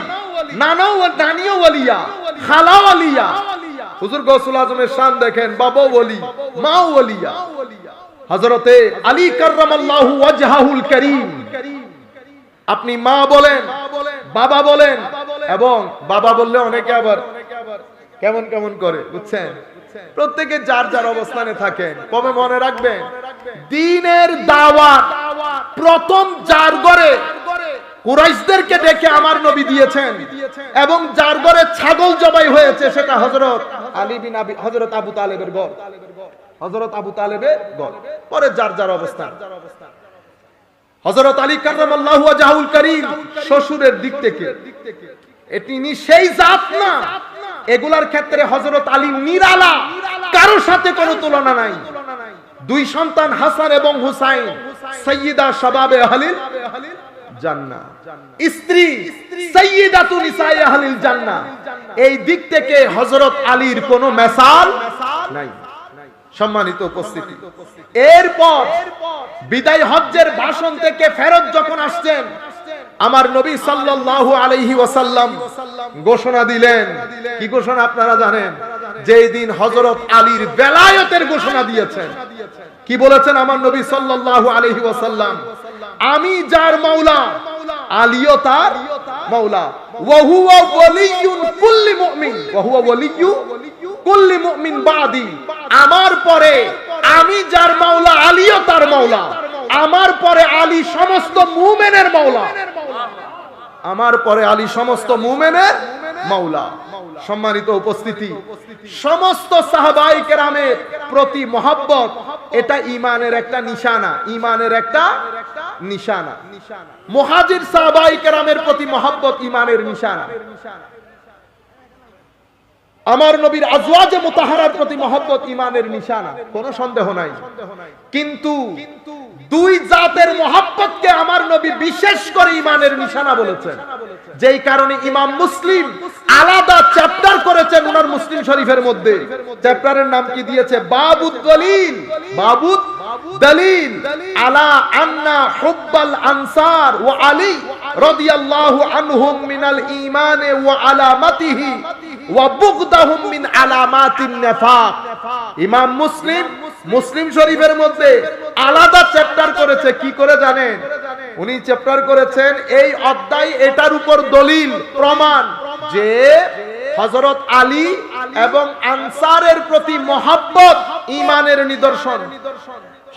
নানিও ওয়ালিয়া, খালাও ওয়ালিয়া। হুজুর গৌসুল আজমের শান দেখেন, বাবাও ওয়ালি, মাও ওয়ালিয়া। হযরতে আলী কাররামাল্লাহু ওয়াজহাহুল কারীম, আপনি মা বলেন, বাবা বলেন, এবং বাবা বললে অনেকে আবার কেমন কেমন করে, বুঝছেন? প্রত্যেকে যার যার অবস্থানে থাকেন। কবে মনে রাখবেন, দ্বীনের দাওয়াত প্রথম যার ঘরে কুরাইশদেরকে ডেকে আমার নবী দিয়েছেন এবং যার ঘরে ছাগল জবাই হয়েছে সেটা হযরত আলী বিন আবি, হযরত আবু তালেবের ঘর, হযরত আবু তালেবের ঘর। পরে যার যার অবস্থান। হযরত আলী কাররামাল্লাহু ওয়াজহাহুল কারীম শ্বশুরের দিক থেকে তিনি সেই জাত না, এগুলার ক্ষেত্রে হযরত আলী নিরালা, কারোর সাথে কোনো তুলনা নাই। দুই সন্তান হাসান এবং হুসাইন, সাইয়্যিদা শাবাবে আহলিল জান্নাহ, স্ত্রী সাইয়্যিদাতু নিসায়ে আহলিল জান্নাহ। এই দিক থেকে হযরত আলীর কোনো মিসাল নাই। সম্মানিত উপস্থিতি, এরপর বিদায় হজ্জের ভাষণ থেকে ফেরত যখন আসছেন আমার নবী সাল্লাল্লাহু আলাইহি ওয়াসাল্লাম ঘোষণা দিলেন। কি ঘোষণা আপনারা জানেন? যেই দিন হযরত আলীর বেলায়েতের ঘোষণা দিয়েছেন। কি বলেছেন আমার নবী সাল্লাল্লাহু আলাইহি ওয়াসাল্লাম? আমি যার মাওলা, আলীও তার মাওলা। ওয়া হুয়া ওয়ালিয়ুল কুল্লি মুমিন, ওয়া হুয়া ওয়ালিয়্যু কুল্লি মুমিন বাদি। আমার পরে আমি যার মাওলা, আলীও তার মাওলা। আমার পরে আলী সমস্ত মুমিনের মাওলা। আমার পরে আলী সমস্ত মুমিনের মাওলা। সম্মানিত উপস্থিতি, সমস্ত সাহাবায়ে কেরামের প্রতি মহব্বত এটা ঈমানের একটা নিশানা, ঈমানের একটা নিশানা। মুহাজির সাহাবায়ে কেরামের প্রতি মহব্বত ঈমানের নিশানা। আমার নবীর আজওয়াজে মুতাহারার প্রতি মহব্বত ঈমানের নিশানা, কোনো সন্দেহ নাই। কিন্তু দুই জাতের মহব্বতকে আমার নবী বিশেষ করে ঈমানের নিশানা বলেছেন, যেই কারণে ইমাম মুসলিম আলাদা চ্যাপ্টার করেছেন উনার মুসলিম শরীফের মধ্যে। চ্যাপ্টারের নাম কি দিয়েছে? বাবুদ দলিল, বাবুদ দলিল আলা আন্না হুব্বাল আনসার ওয়া আলী রাদিয়াল্লাহু আনহুম মিনাল ঈমান ওয়া আলামাতিহি ওয়া বুগদাহুম মিন আলামাতিন নিফাক। ইমাম মুসলিম মুসলিম শরীফের মধ্যে আলাদা চ্যাপ্টার করেছে। কি করে জানেন? উনি চ্যাপ্টার করেছেন এই অধ্যায় এটার উপর দলিল প্রমাণ যে হযরত আলী এবং আনসারের প্রতি মহব্বত ঈমানের নিদর্শন।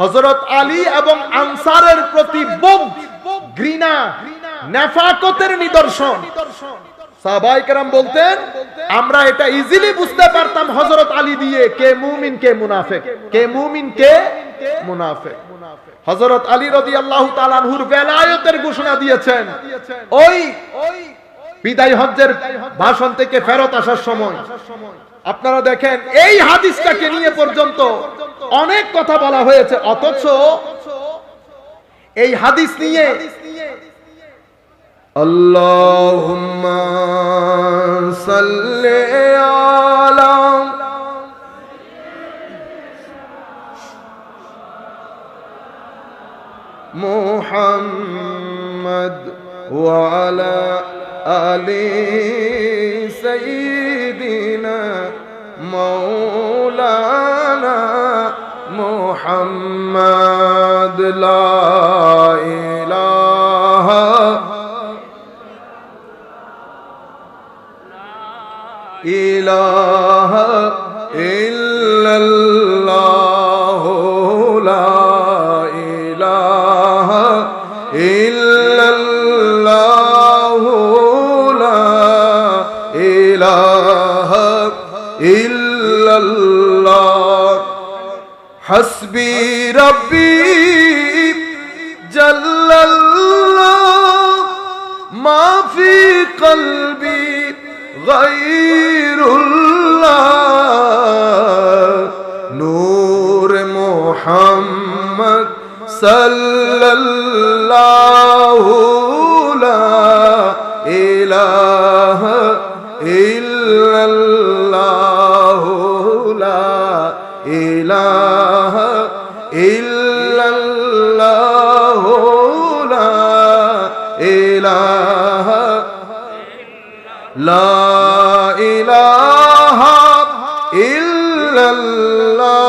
হযরত আলী এবং আনসারের প্রতি বুগদ, ঘৃণা, নেফাকতের নিদর্শন। সাহাবায়ে কেরাম বলতেন আমরা এটা ইজিলি বুঝতে পারতাম হযরত আলী দিয়ে কে মুমিন কে মুনাফিক, কে মুমিন কে মুনাফিক। হযরত আলী রাদিয়াল্লাহু তাআলা আনহুর বেলায়েতের ঘোষণা দিয়েছেন ওই বিদায় হজ্জের ভাষণ থেকে ফেরত আসার সময়। আপনারা দেখেন এই হাদিসটাকে নিয়ে পর্যন্ত অনেক কথা বলা হয়েছে, অথচ এই হাদিস নিয়ে আল্লাহুম্মা সাল্লি আলা মুহাম্মদ ওয়া আলা আলি সাইয়্যিদিনা মাওলানা মুহাম্মদ লা ইলাহা ইলাহা ইল্লাল্লাহ লা ইলাহা ইল্লাল্লাহ লা ইলাহা ইল্লাল্লাহ হাসবি রাব্বি জাল্লাল্লাহ মা ফি কলবি গায়রুল্লাহ নূর মুহাম্মদ সাল্লাল্লাহু লা ইলাহা ইল্লাল্লাহ লা ইলাহা ইল্লাল্লাহ লা ইলাহা লা ইলাহা ইল্লাল্লাহ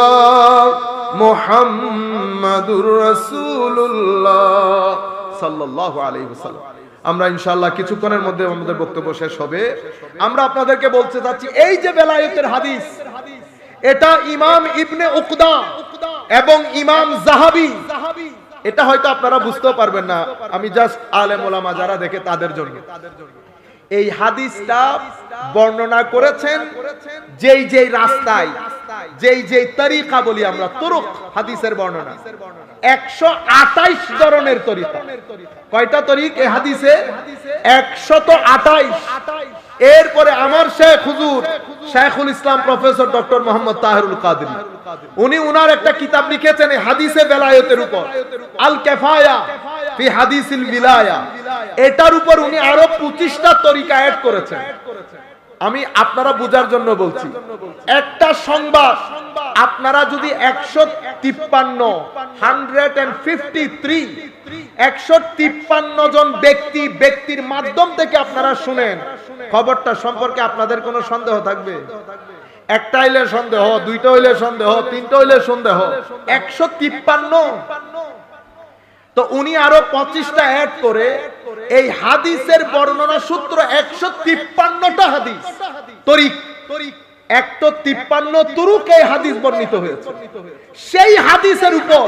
মুহাম্মাদুর রাসূলুল্লাহ সাল্লাল্লাহু আলাইহি ওয়াসাল্লাম। আমরা ইনশাআল্লাহ কিছুক্ষণের মধ্যে আমাদের বক্তব্য শেষ হবে। আমরা আপনাদেরকে বলতে যাচ্ছি এই যে বেলায়েতের হাদিস, এটা ইমাম ইবনে উকদা এবং ইমাম যাহাবী, এটা হয়তো আপনারা বুঝতেও পারবেন না, আমি জাস্ট আলেম ওলামা যারা দেখে তাদের জন্য এই হাদিসটা বর্ণনা করেছেন যেই যেই রাস্তায়, যেই যেই তরিকা বলি আমরা, তুরুক হাদিসের বর্ণনা 128 ধরনের তরিকা। কয়টা তরিক এই হাদিসে? 128। এরপরে আমার শেখ হুজুর শাইখুল ইসলাম প্রফেসর ডক্টর মোহাম্মদ তাহেরুল কাদরি, উনি উনার একটা কিতাব লিখেছেন হাদিসে বেলায়েতের উপর, আল কিফায়া ফি হাদিসিল বিলায়া। এটার উপর উনি আরো 25টা তরিকা অ্যাড করেছেন। আমি আপনারা বোঝার জন্য বলছি, একটা সংবাদ আপনারা যদি 153 জন ব্যক্তির মাধ্যম থেকে আপনারা শুনেন, খবরটা সম্পর্কে আপনাদের কোনো সন্দেহ থাকবে? একটা হইলে সন্দেহ, দুইটা হইলে সন্দেহ, তিনটা হইলে সন্দেহ, 153। তো উনি আরো 25টা অ্যাড করে এই হাদিসের বর্ণনা সূত্র 153টা হাদিস তরিক, 153 তুরুকে হাদিস বর্ণিত হয়েছে। সেই হাদিসের উপর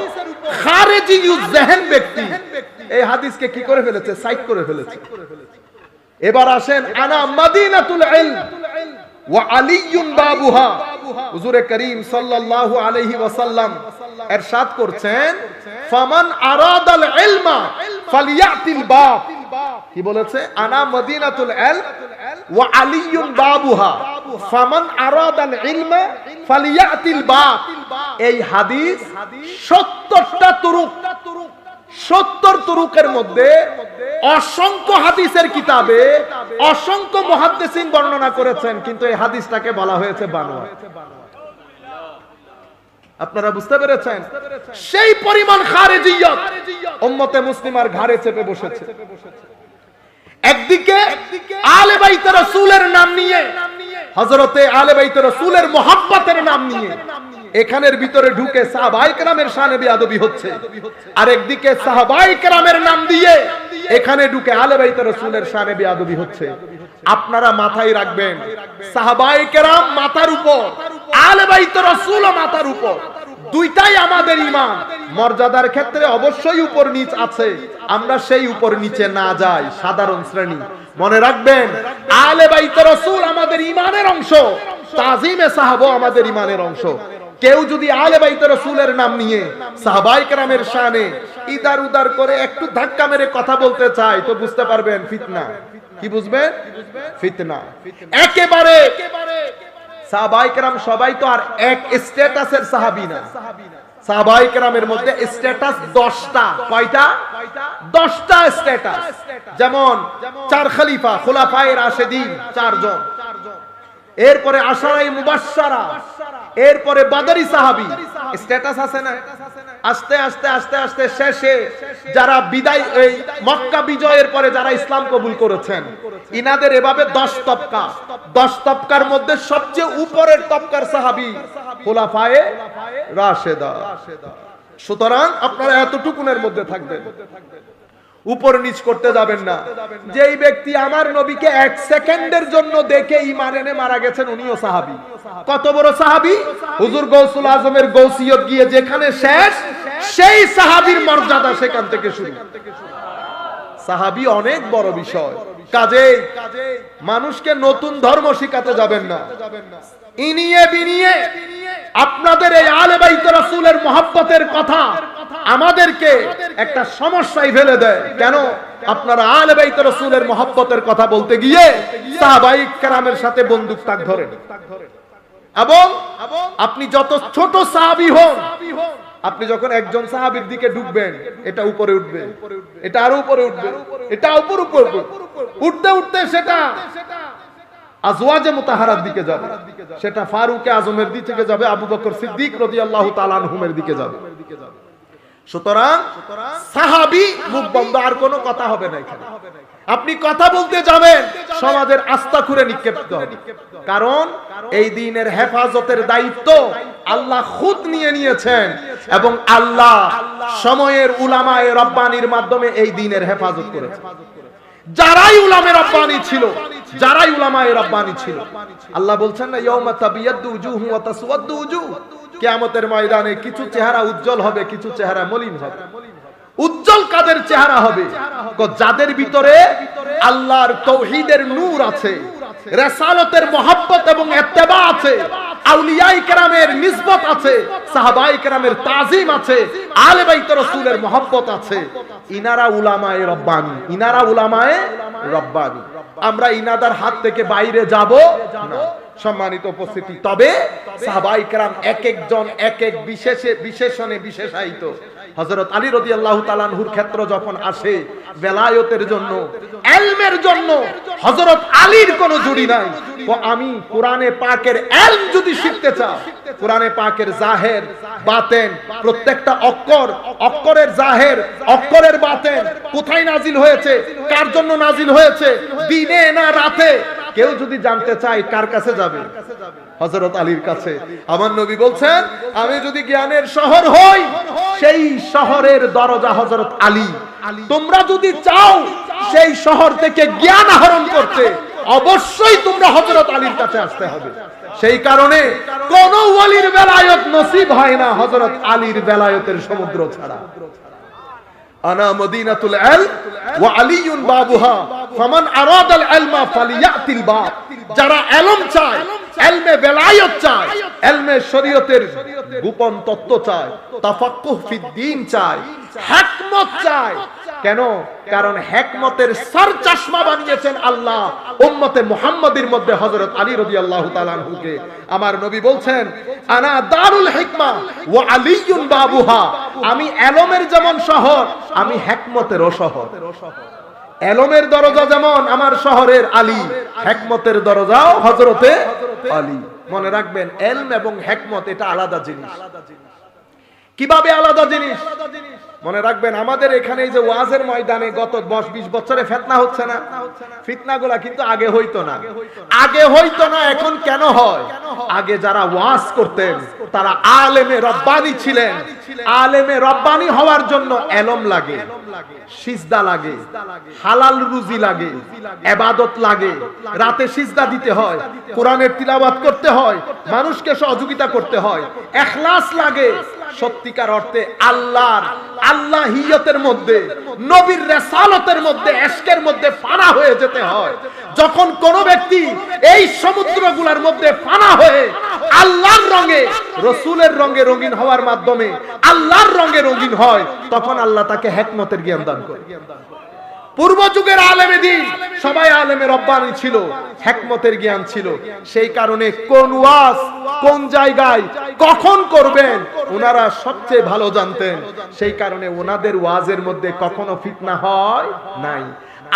খারেজিউজ জেহেন ব্যক্তি এই হাদিসকে কি করে ফেলেছে? সাইড করে ফেলেছে। এবার আসেন, আনা মাদিনাতুল ইলম ওয়া আলিয়ুন বাবুহা। হুজুরে করিম সাল্লাল্লাহু আলাইহি ওয়াসাল্লাম ইরশাদ করছেন, ফামান আরাদাল ইলমা ফালিয়াতিল বাব। কি বলেছে? আনা মাদিনাতুল ইলম ওয়া আলিয়ুন বাবুহা ফামান আরাদাল ইলমা ফালিয়াতিল বাব। এই হাদিস 70টা তুরুক, 70 তুরুকের মধ্যে অসংখ্য হাদিসের কিতাবে অসংখ্য মুহাদ্দিসিন বর্ণনা করেছেন, কিন্তু এই হাদিসটাকে বলা হয়েছে বানোয়াট। আপনারা বুঝতে পেরেছেন? সেই পরিমাণ খারেজিয়ত উম্মতে মুসলিমার ঘাড়ে চেপে বসেছে। একদিকে আলে বাইত রাসূলের নাম নিয়ে, হযরতে আলে বাইত রাসূলের মুহাব্বতের নাম নিয়ে এখানের ভিতরে ঢুকে সাহাবায়ে কেরামের শানে বেয়াদবি হচ্ছে, আর একদিকে সাহাবায়ে কেরামের নাম দিয়ে এখানে ঢুকে আলে বাইত রাসূলের শানে বেয়াদবি হচ্ছে। আপনারা মাথায় রাখবেন, সাহাবায়ে কেরাম মাথার উপর, আলে বাইত রাসূলও মাথার উপর, দুইটাই আমাদের ঈমান। মর্যাদার ক্ষেত্রে অবশ্যই উপর নিচ আছে, আমরা সেই উপর নিচে না যাই, সাধারণ শ্রেণী। মনে রাখবেন, আলে বাইত রাসূল আমাদের ঈমানের অংশ, তাজিমে সাহাবা আমাদের ইমানের অংশ। কেউ যদি আলে বাইতে রাসূলের নাম নিয়ে সাহাবায়ে কেরামের শানে ইদার উদার করে একটু ধাক্কা মেরে কথা বলতে চায় তো বুঝতে পারবেন ফিতনা। কি বুঝবেন? ফিতনা। একেবারে সাহাবায়ে কেরাম সবাই তো আর এক স্ট্যাটাসের সাহাবী না। সাহাবায়ে কেরামের মধ্যে স্ট্যাটাস 10টা। কয়টা? 10টা স্ট্যাটাস। যেমন 4 খলিফা, খুলাফায়ে রাশিদিন 4 জন, এরপরে আশারায়ে মুবাশশারা, এরপরে বাদরি সাহাবী, স্ট্যাটাস আছে না? আস্তে আস্তে আস্তে আস্তে শেষে যারা বিদায়, এই মক্কা বিজয়ের পরে যারা ইসলাম কবুল করেছেন, ইনাদের এভাবে 10 তবকা। 10 তবকার মধ্যে সবচেয়ে উপরের তবকার সাহাবী খুলাফায়ে রাশিদা। সুতরাং আপনারা এতটুকুনের মধ্যে থাকবেন, উপর নিচ করতে যাবেন না। যেই ব্যক্তি আমার নবীকে 1 সেকেন্ডের জন্য দেখে ঈমান এনে মারা গেছেন, উনিও সাহাবী। কত বড় সাহাবী! হুজুর গাউসুল আজমের গাউসিয়ত গিয়ে যেখানে শেষ, সেই সাহাবীর মর্যাদা সেখান থেকে শুরু। সাহাবী অনেক বড় বিষয়। কাজেই মানুষকে নতুন ধর্ম শিখাতে যাবেন না। ইনিয়ে বিনিয়ে আপনাদের এই আলে বাইত রাসূলের মহব্বতের কথা আমাদেরকে একটা সমস্যায় ফেলে দেয়। কেন? আপনারা আলে বাইত রাসূলের মহব্বতের কথা বলতে গিয়ে সাহাবায়ে কেরামের সাথে বন্দুক তাক ধরেন। এবং আপনি যত ছোট সাহাবী হন, আপনি যখন একজন সাহাবীর দিকে ঢুকবেন, এটা উপরে উঠবে, এটা আরো উপরে উঠবে, এটা উপর উপর উঠতে উঠতে সেটা আজওয়াজে মুতাহারার দিকে যাবে, সেটা ফারুক আজমের দিকে থেকে যাবে, আবু বকর সিদ্দিক রাদিয়াল্লাহু তাআলা আনহুমের দিকে যাবে। সুতরাং সাহাবী মুখ বন্ধ, আর কোনো কথা হবে না এখানে। আপনি কথা বলতে যাবেন, সমাজের আস্থা খুঁড়ে নিক্ষেপ হবে। কারণ এই দ্বীনের হেফাজতের দায়িত্ব আল্লাহ খুদ নিয়ে নিয়েছেন, এবং আল্লাহ সময়ের উলামায়ে রব্বানির মাধ্যমে এই দ্বীনের হেফাজত করেছেন। যারাই উলামায়ে রব্বানি ছিল, যারাই উলামায়ে রব্বানি ছিল, আল্লাহ বলছেন না, ইয়াউমা তাবিয়াদ্দু উজুহু ওয়া তাসওয়াদ্দু উজুহ, কিয়ামতের ময়দানে কিছু চেহারা উজ্জ্বল হবে, কিছু চেহারা মলিন হবে। উজ্জ্বল কাদের চেহারা হবে? যাদের ভিতরে আল্লাহর তাওহীদের নূর আছে, রিসালাতের মহব্বত এবং ইত্তেবা আছে, আউলিয়ায়ে কেরামের নিসবত আছে, সাহাবায়ে কেরামের তাজিম আছে, আলে বাইত রাসূলের মহব্বত আছে। ইনারা উলামায়ে রব্বানি, ইনারা উলামায়ে রব্বানি। আমরা ইনাদার হাত থেকে বাইরে যাব না। সম্মানিত উপস্থিতি, তবে সাহাবায়ে কেরাম এক একজন এক এক বিশেষণে বিশেষায়িত। হযরত আলী রাদিয়াল্লাহু তাআলা আনহুর ক্ষেত্র যখন আসে বেলায়েতের জন্য, ইলমের জন্য, হযরত আলীর কোনো জুড়ি নাই। তো আমি কোরআনে পাকের ইলম যদি শিখতে চাই, কোরআনে পাকের জাহের বাতেন, প্রত্যেকটা অক্ষর, অক্ষরের জাহের, অক্ষরের বাতেন, কোথায় নাজিল হয়েছে, কার জন্য নাজিল হয়েছে, দিনে না রাতে, কেউ যদি জানতে চায় কার কাছে যাবে? হযরত আলীর কাছে। আমার নবী বলছেন, আমি যদি জ্ঞানের শহর হই, সেই শহরের দরজা হযরত আলী। তোমরা যদি চাও সেই শহর থেকে জ্ঞান আহরণ করতে, অবশ্যই তোমরা হযরত আলীর কাছে আসতে হবে। সেই কারণে কোন ওলির বেলায়েত নসিব হয় না হযরত আলীর বেলায়েতের সমুদ্র ছাড়া। আনা মদিনাতুল ইলম ওয়া আলিয়ুন বাবুহা ফামান আরাদাল ইলমা ফালিয়াতিল বাব। যারা ইলম চায়, ইলমে বেলায়েত চায়, ইলমে শরীয়তের গোপন তত্ত্ব চায়, তাফাক্কুহ ফিদ দ্বীন চায়, হিকমত চায়। কেন? কারণ হিকমতের সর চশমা বানিয়েছেন আল্লাহ উম্মতে মুহাম্মাদের মধ্যে হযরত আলী রাদিয়াল্লাহু তাআলা আনহুকে। আমার নবী বলছেন, আনা দারুল হিকমা ওয়া আলিয়ুন বাবুহা। আমি ইলমের যেমন শহর, আমি হিকমতেরও শহর। ইলমের দরজা যেমন আমার শহরের আলী, হিকমতের দরজাও হযরতে আলী। মনে রাখবেন, ইলম এবং হিকমত এটা আলাদা জিনিস। কিভাবে আলাদা জিনিস? মনে রাখবেন, আমাদের এখানে এই যে ওয়াজের ময়দানে গত 10-20 বছরে ফিতনা হচ্ছে না, ফিতনাগুলা কিন্তু আগে হইতো না। আগে হইতো না, এখন কেন হয়? আগে যারা ওয়াজ করতেন তারা আলেমে রব্বানি ছিলেন। আলেমে রব্বানি হওয়ার জন্য ইলম লাগে, সিজদা লাগে, হালাল রুজি লাগে, ইবাদত লাগে, রাতে সিজদা দিতে হয়, কোরআনের তিলাওয়াত করতে হয়, মানুষকে সহযোগিতা করতে হয়, ইখলাস লাগে, সত্যিকার অর্থে আল্লাহিয়তের মধ্যে, নবীর রিসালাতের মধ্যে, ইশকের মধ্যে ফানা হয়ে যেতে হয়। যখন কোন ব্যক্তি এই সমুদ্রগুলোর মধ্যে ফানা হয়ে আল্লাহর রঙে, রাসূলের রঙে রঙিন হওয়ার মাধ্যমে আল্লাহর রঙে রঙিন হয়, তখন আল্লাহ তাকে হিকমতের জ্ঞান দান করে। পূর্ব যুগের আলেমে দ্বীন সবাই আলেমে রব্বানি ছিল, হিকমতের জ্ঞান ছিল। সেই কারণে কোন ওয়াজ কোন জায়গায় কখন করবেন ওনারা সবচেয়ে ভালো জানতেন। সেই কারণে ওনাদের ওয়াজের মধ্যে কখনো ফিতনা হয় নাই।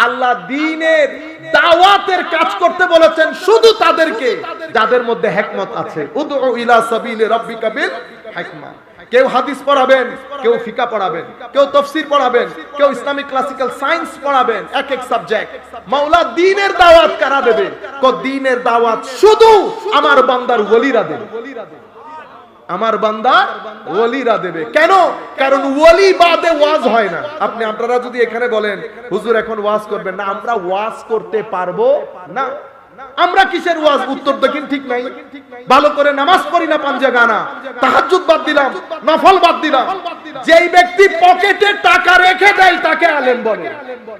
আল্লাহ দ্বীনের দাওয়াতের কাজ করতে বলেছেন শুধু তাদেরকে যাদের মধ্যে হিকমত আছে। উদউ ইলা সাবিলি রাব্বিকা বিল হিকমা। কেউ হাদিস পড়াবেন, কেউ ফিকা পড়াবেন, কেউ তাফসীর পড়াবেন, কেউ ইসলামিক ক্লাসিক্যাল সায়েন্স পড়াবেন, এক এক সাবজেক্ট। মাওলা দ্বীনের দাওয়াত কারা দেবে? কো দ্বীনের দাওয়াত শুধু আমার বান্দার ওলিরা দেবে, আমার বান্দার ওলিরা দেবে। কেন? কারণ ওলি বাদে ওয়াজ হয় না। আপনারা যদি এখানে বলেন হুজুর এখন ওয়াজ করবেন না, আমরা ওয়াজ করতে পারবো না। আমরা কিসের ওয়াজ? উত্তর দক্ষিণ ঠিক নাই, ভালো করে নামাজ পড়ি না, পাঞ্জা গানা, তাহাজ্জুদ বাদ দিলাম, নফল বাদ দিলাম। যেই ব্যক্তি পকেটে টাকা রেখে দেয় তাকে আলেম বলে,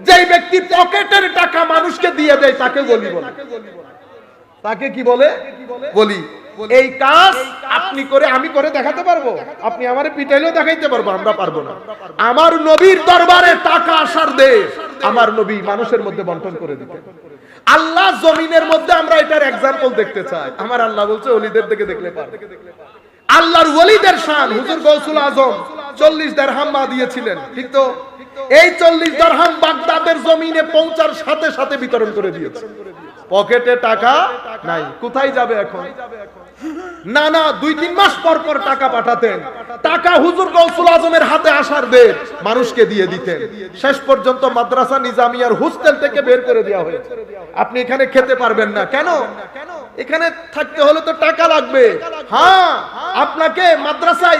যেই ব্যক্তি পকেটের টাকা মানুষকে দিয়ে দেয় তাকে ওলি বলে। তাকে কি বলে? বলি। এই কাজ আপনি করে আমি করে দেখাতে পারবো? আপনি আমারে পিটাইলেও দেখাইতে পারবো? আমরা পারবো না। আমার নবীর দরবারে টাকা আসার দেশ, আমার নবী মানুষের মধ্যে বন্টন করে দিতেন। আল্লাহ জমিনের মধ্যে আমরা এটার এক্সাম্পল দেখতে চাই। আমার আল্লাহ বলছে ওলিদের দিকে দেখলে পারবে। আল্লাহর ওলিদের শান, হুজুর গৌসুল আজম 40 দিরহাম মা দিয়েছিলেন, ঠিক তো? এই 40 দিরহাম বাগদাদের জমিনে পৌঁছার সাথে সাথে বিতরণ করে দিয়েছে। পকেটে টাকা নাই, কোথায় যাবে এখন? না না, 2-3 মাস পর পর টাকা পাঠাতেন। টাকা হুজুর গৌসুল আজমের হাতে আসার দেয় মানুষকে দিয়ে দিতেন। শেষ পর্যন্ত মাদ্রাসা নিজামিয়ার হোস্টেল থেকে বের করে দেওয়া হয়েছে। আপনি এখানে খেতে পারবেন না। কেন? এখানে থাকতে হলে তো টাকা লাগবে। হ্যাঁ, আপনাকে মাদ্রাসায়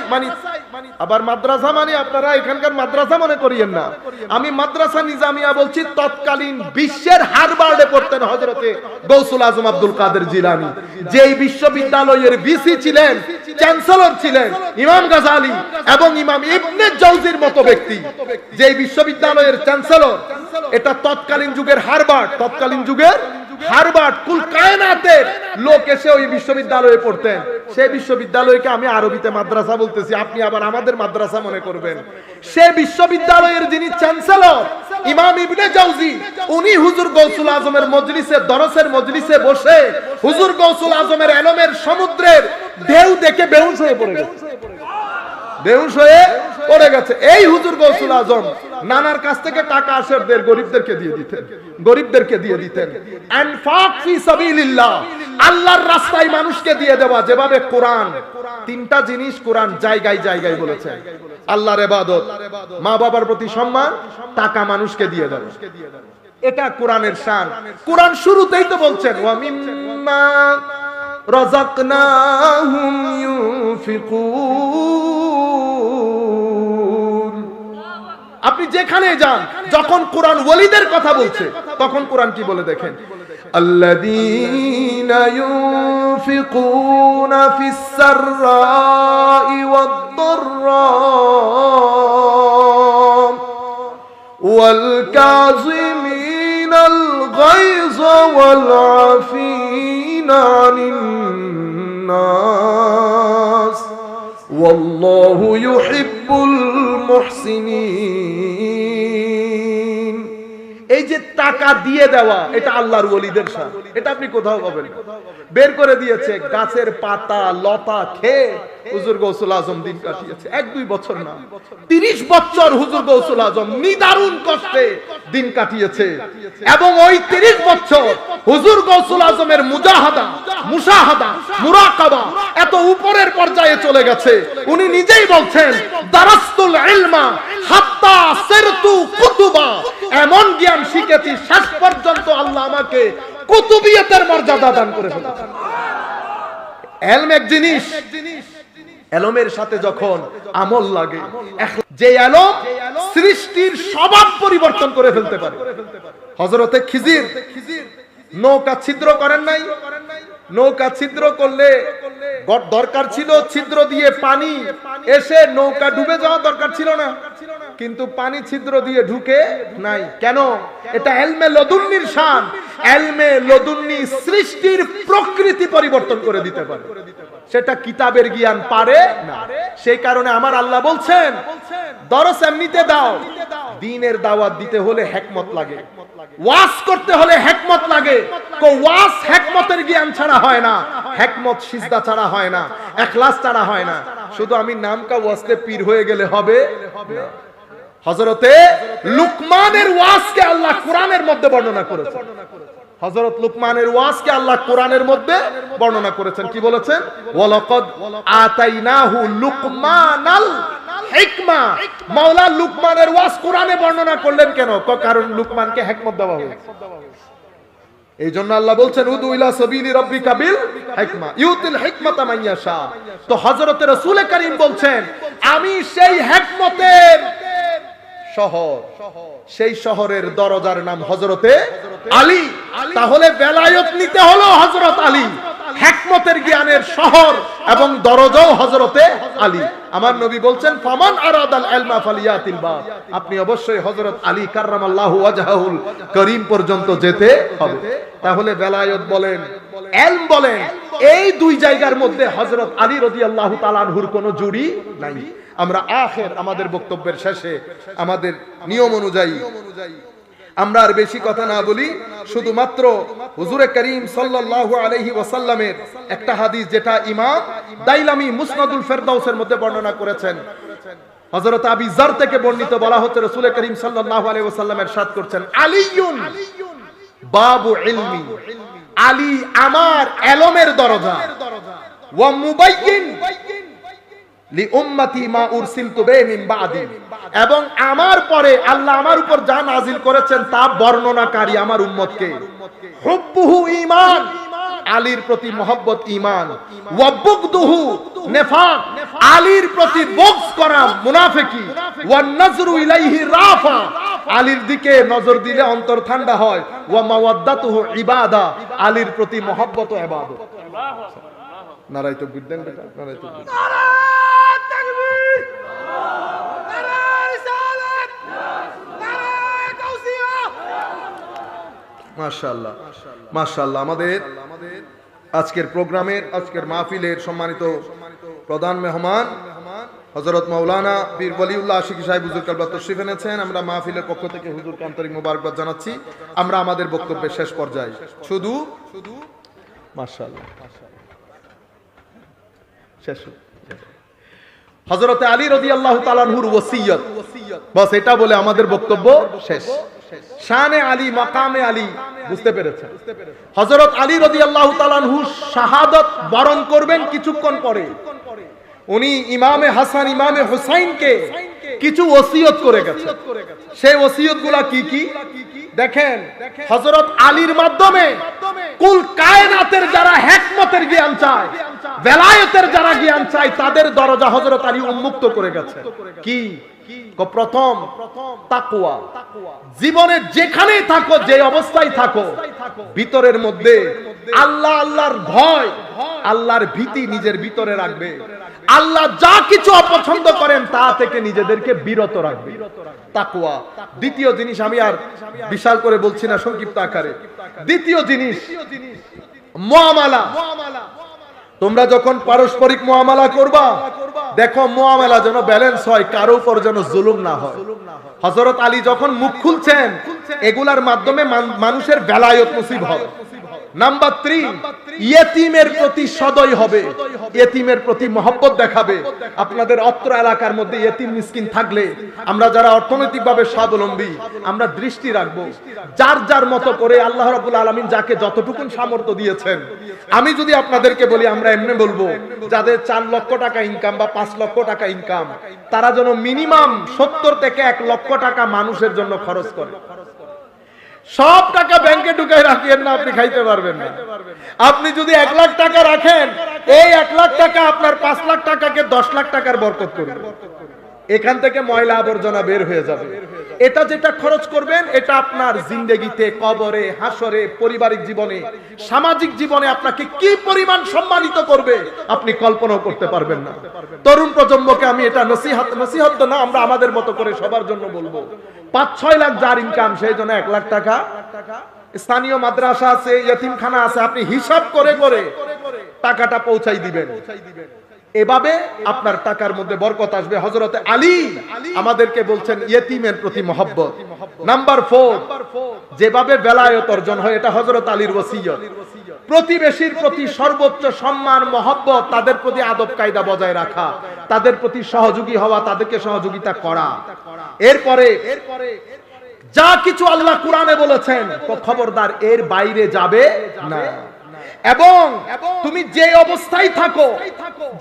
আবার মাদ্রাসা আপনারা এখানকার মাদ্রাসা মনে করিয়েন না। আমি মাদ্রাসা নিজামিয়া বলছি। তৎকালীন বিশ্বের হার্ভার্ডে পড়তেন হযরতে গৌসুল আজম আব্দুল কাদের জিলানী, যেই বিশ্ববিদ্যালয়ের ভিসি ছিলেন, চ্যান্সেলর ছিলেন ইমাম গাজালি এবং ইমাম ইবনে জাওজির মতো ব্যক্তি। যেই বিশ্ববিদ্যালয়ের চ্যান্সেলর, এটা তৎকালীন যুগের হার্ভার্ড, তৎকালীন যুগের হার্ভার্ড, কুল কায়নাতের লোক এসে ওই বিশ্ববিদ্যালয়ে পড়তেন। সেই বিশ্ববিদ্যালয়কে আমি আরবিতে মাদ্রাসা বলতেছি, আপনি আবার আমাদের মাদ্রাসা মনে করবেন। সেই বিশ্ববিদ্যালয়ের যিনি চ্যান্সেলর ইমাম ইবনে জাওজি, উনি হুজুর গৌসুল আজমের মজলিসে, দরসের মজলিসে বসে হুজুর গৌসুল আজমের ইলমের সমুদ্রের ঢেউ দেখে বেহুশ হয়ে পড়ে গেছে, বেহুশ হয়ে পড়ে গেছে। এই হুজুর গৌসুল আজম নানার কাছ থেকে টাকা আসে গরিবদেরকে দিয়ে দিতেন, গরিবদেরকে দিয়ে দিতেন। ইনফাক ফি সাবিলিল্লাহ, আল্লাহর রাস্তায় মানুষকে দিয়ে দেওয়া। যেভাবে কোরআন, 3টা জিনিস কোরআন জায়গায় জায়গায় বলেছে: আল্লাহর ইবাদত, মা বাবার প্রতি সম্মান, টাকা মানুষকে দিয়ে দেওয়া। এটা কোরআনের শান। কোরআন শুরুতেই তো বলছেন ওয়া মিম্মা রাযাকনাহুম ইউনফিকুন। আপনি যেখানে যান, যখন কোরআন ওলিদের কথা বলছে, তখন কোরআন কি বলে দেখেন: আল্লাযীনা ইউনফিকুনা ফিস সাররাই ওয়াদ দাররা ওয়াল কাযিমিনাল গায়যা ওয়াল আফিনা আনিন নাস ওয়াল্লাহু ইউহিব্বুল মুহসিনিন। এই যে টাকা দিয়ে দেওয়া, এটা আল্লাহর ওলিদের শান। এটা আপনি কোথাও পাবেন না। বের করে দিয়েছে গাছের পাতা লতা খেয়ে হুজুর গৌসুল আজম দিন কাটিয়েছে। 1-2 বছর না, 30 বছর হুজুর গৌসুল আজম নিদারুণ কষ্টে দিন কাটিয়েছে। এবং ওই 30 বছর হুজুর গৌসুল আজমের মুশাহাদা, মুরাকাবা এত উপরের পর্যায়ে চলে গেছে। উনি নিজেই বলছেন দারাস্তুল ইলমা হাত্তা সিরতু কুতুবা, এমন জ্ঞান শিখেছি শেষ পর্যন্ত আল্লাহ আমাকে কুতুবিয়তের মর্যাদা দান করে ফেলেছেন। ইলম এক জিনিস, ইলমের সাথে যখন আমল লাগে, যে ইলম সৃষ্টির স্বভাব পরিবর্তন করে ফেলতে পারে। হযরতে খিজির নৌকা ছিদ্র করেন নাই? নৌকা ছিদ্র করলে দরকার ছিল ছিদ্র দিয়ে পানি এসে নৌকা ডুবে যাওয়া দরকার ছিল না, কিন্তু পানি ছিদ্র দিয়ে ঢুকে নাই কেন? এটা এলমে লদুন্নির শান। এলমে লদুন্নি সৃষ্টির প্রকৃতি পরিবর্তন করে দিতে পারে, সেটা কিতাবের জ্ঞান পারে না। সেই কারণে আমার আল্লাহ বলছেন দরস এমনিতে দাও, দ্বীনের দাওয়াত দিতে হলে হিকমত লাগে, ওয়াজ করতে হলে হিকমত লাগে। ওয়াজ হিকমতের জ্ঞান ছাড়া হয় না, হিকমত সিজদা ছাড়া হয় না, ইখলাস ছাড়া হয় না। শুধু আমি নাম কা ওয়াজতে পীর হয়ে গেলে হবে না। হযরতে লুকমানের ওয়াজকে আল্লাহ কোরআনের মধ্যে বর্ণনা করেছেন। হযরত লুকমানের ওয়াজকে আল্লাহ কোরআনের মধ্যে বর্ণনা করেছেন। কি বলেছেন? ওয়ালাকাদ আতাইনাহু লুকমানাল হিকমা। মাওলা লুকমানের ওয়াজ কোরআনে বর্ণনা করলেন কেন? কারণ লুকমানকে হিকমত দেওয়া হয়েছে। এই জন্য আল্লাহ বলছেন উদু ইলা সাবিলি রাব্বিকা বিল হিকমা ইউতিল হিকমাতা মান ইয়াশা। তো হযরত রাসূল করিম বলছেন আমি সেই হিকমতের শহর, সেই শহরের দরজার নাম হযরতে আলী। তাহলে বেলায়েত নিতে হলো হযরত আলী, হিকমতের জ্ঞানের শহর এবং দরজাও হযরতে আলী। আমার নবী বলছেন ফামান আরাদাল ইলমা ফালিয়াতিল বাব। আপনি অবশ্যই হযরত আলী কাররামাল্লাহু ওয়াজহাহুল করিম পর্যন্ত যেতে হবে। তাহলে বেলায়েত বলেন, ইলম বলেন, এই দুই জায়গার মধ্যে হযরত আলী রাদিয়াল্লাহু তাআলা আনহুর কোনো জুড়ি নাই। আমরা আখির আমাদের বক্তব্যের শেষে আমাদের নিয়ম অনুযায়ী আমরা আর বেশি কথা না বলি, শুধুমাত্র হুজুরে করিম সাল্লাল্লাহু আলাইহি ওয়াসাল্লামের একটা হাদিস যেটা ইমাম দাইলামি মুসনাদুল ফেরদাউসের মধ্যে বর্ণনা করেছেন। হযরত আবী যার থেকে বর্ণিত, বলা হচ্ছে রাসূল করিম সাল্লাল্লাহু আলাইহি ওয়াসাল্লাম ইরশাদ করছেন আলিয়ুন বাবু ইলমি। আলী আমার ইলমের দরজা, ওয়া মুবায়্যিন লি উম্মতি মা উরসিলতু বে মিন বাদি। এবং আমার পরে আল্লাহ আমার উপর যা নাজিল করেছেন তা বর্ণনাকারী আমার উম্মতকে। হুব্বুহু ঈমান, আলীর প্রতি মহব্বত ঈমান। ওয়া বুগদুহু নিফাক, আলীর প্রতি বগজ করা মুনাফিকি। ওয়া নজরু ইলাইহি রাফা, আলীর দিকে নজর দিলে অন্তর ঠান্ডা হয়। ওয়া মাওয়াদ্দাতুহু ইবাদা, আলীর প্রতি মহব্বত ও ইবাদত। নারায়ে তাকবীর দেন বেটা, নারায়ে তাকবীর। মাশাআল্লাহ মাশাআল্লাহ। আমাদের আজকের প্রোগ্রামের, আজকের মাহফিলের সম্মানিত প্রধান মেহমান হযরত মাওলানা পীর ওয়ালিউল্লাহ আশিকী সাহেব হুজুর কালবা তশরিফ এনেছেন। আমরা মাহফিলের পক্ষ থেকে হুজুরকে আন্তরিক মোবারকবাদ জানাচ্ছি। আমরা আমাদের বক্তব্যের শেষ পর্যায়ে শুধু মাশাআল্লাহ শেষ হযরত আলী রাদিয়াল্লাহু তাআলা আনহুর ওসিয়ত, বস এটা বলে আমাদের বক্তব্য শেষ। শানে আলী, মাকামে আলী বুঝতে পেরেছেন? হযরত আলী রাদিয়াল্লাহু তাআলা আনহু শাহাদাত বরণ করবেন কিছুক্ষণ পরে। উনি ইমামে হাসান, ইমামে হুসাইনকে কিছু ওসিয়ত করে গেছেন। সেই ওসিয়তগুলো কি কি দেখেন। হযরত আলীর মাধ্যমে কুল কায়নাতের যারা হিকমতের জ্ঞান চায়, বেলায়েতের যারা জ্ঞান চায়, তাদের দরজা হযরত আলী উন্মুক্ত করে গেছে। কি? প্রথম তাকওয়া। জীবনে যেখানে থাকো, যে অবস্থায় থাকো, ভিতরের মধ্যে আল্লাহ, আল্লাহর ভয়, আল্লাহর ভীতি নিজের ভিতরে রাখবে। আল্লাহ যা কিছু অপছন্দ করেন তা থেকে নিজেদেরকে বিরত রাখবে। তাকওয়া। দ্বিতীয় জিনিস, আমি আর বিশাল করে বলছি না, সংক্ষিপ্ত আকারে। দ্বিতীয় জিনিস মুআমালা। তোমরা যখন পারস্পরিক মুআমালা করবা, দেখো মুআমালা যেন ব্যালেন্স হয়, কারো উপর যেন জুলুম না হয়। হযরত আলী যখন মুখ খুলছেন, এগুলার মাধ্যমে মানুষের বেলায়েত নসিব হবে। নাম্বার 3, ইয়েতিমের প্রতি সদয় হবে, ইয়েতিমের প্রতি মহব্বত দেখাবে। আপনাদের অত্র এলাকার মধ্যে ইয়েতিম মিসকিন থাকলে, আমরা যারা অর্থনৈতিকভাবে স্বাবলম্বী, আমরা দৃষ্টি রাখবো যার যার মতো করে আল্লাহ রাব্বুল আলামিন যাকে যতটুকু সামর্থ্য দিয়েছেন। আমি যদি আপনাদেরকে বলি, আমরা এমনি বলবো যাদের 4 লক্ষ টাকা ইনকাম বা 5 লক্ষ টাকা ইনকাম, তারা যেন মিনিমাম 70 থেকে 1 লক্ষ টাকা মানুষের জন্য খরচ করে। সব টাকা ব্যাংকে ঢুকাই রাখেন না, আপনি খাইতে পারবেন না। আপনি যদি 1 লাখ টাকা রাখেন, এই 1 লাখ টাকা আপনার 5 লাখ টাকাকে 10 লাখ টাকার বরকত করবে। এখান থেকে ময়লা আবর্জনা বের হয়ে যাবে। এটা যেটা খরচ করবেন এটা আপনার জিন্দেগিতে, কবরে, হাসরে, পারিবারিক জীবনে, সামাজিক জীবনে আপনাকে কি পরিমাণ সম্মানিত করবে আপনি কল্পনাও করতে পারবেন না। তরুণ প্রজন্মকে আমি এটা নসিহত তো না, আমরা আমাদের মতো করে সবার জন্য বলবো, ৫-৬ লাখ যার ইনকাম সেই জন্য ১ লাখ টাকা স্থানীয় মাদ্রাসা আছে, ইয়তিমখানা আছে, আপনি হিসাব করে করে টাকাটা পৌঁছাই দিবেন। এভাবে আপনার টাকার মধ্যে বরকত আসবে। হযরত আলী আমাদেরকে বলছেন ইয়েতিমের প্রতি মহব্বত। নাম্বার 4, যেভাবে বেলায়েত অর্জন হয় এটা হযরত আলীর ওসিয়ত। প্রতিবেশীর প্রতি সর্বোচ্চ সম্মান, মহব্বত, তাদের প্রতি আদব কায়দা বজায় রাখা, তাদের প্রতি সহযোগী হওয়া, তাদেরকে সহযোগিতা করা। এরপরে যা কিছু আল্লাহ কুরআনে বলেছেন খবরদার এর বাইরে যাবে না। এবং তুমি যে অবস্থায় থাকো,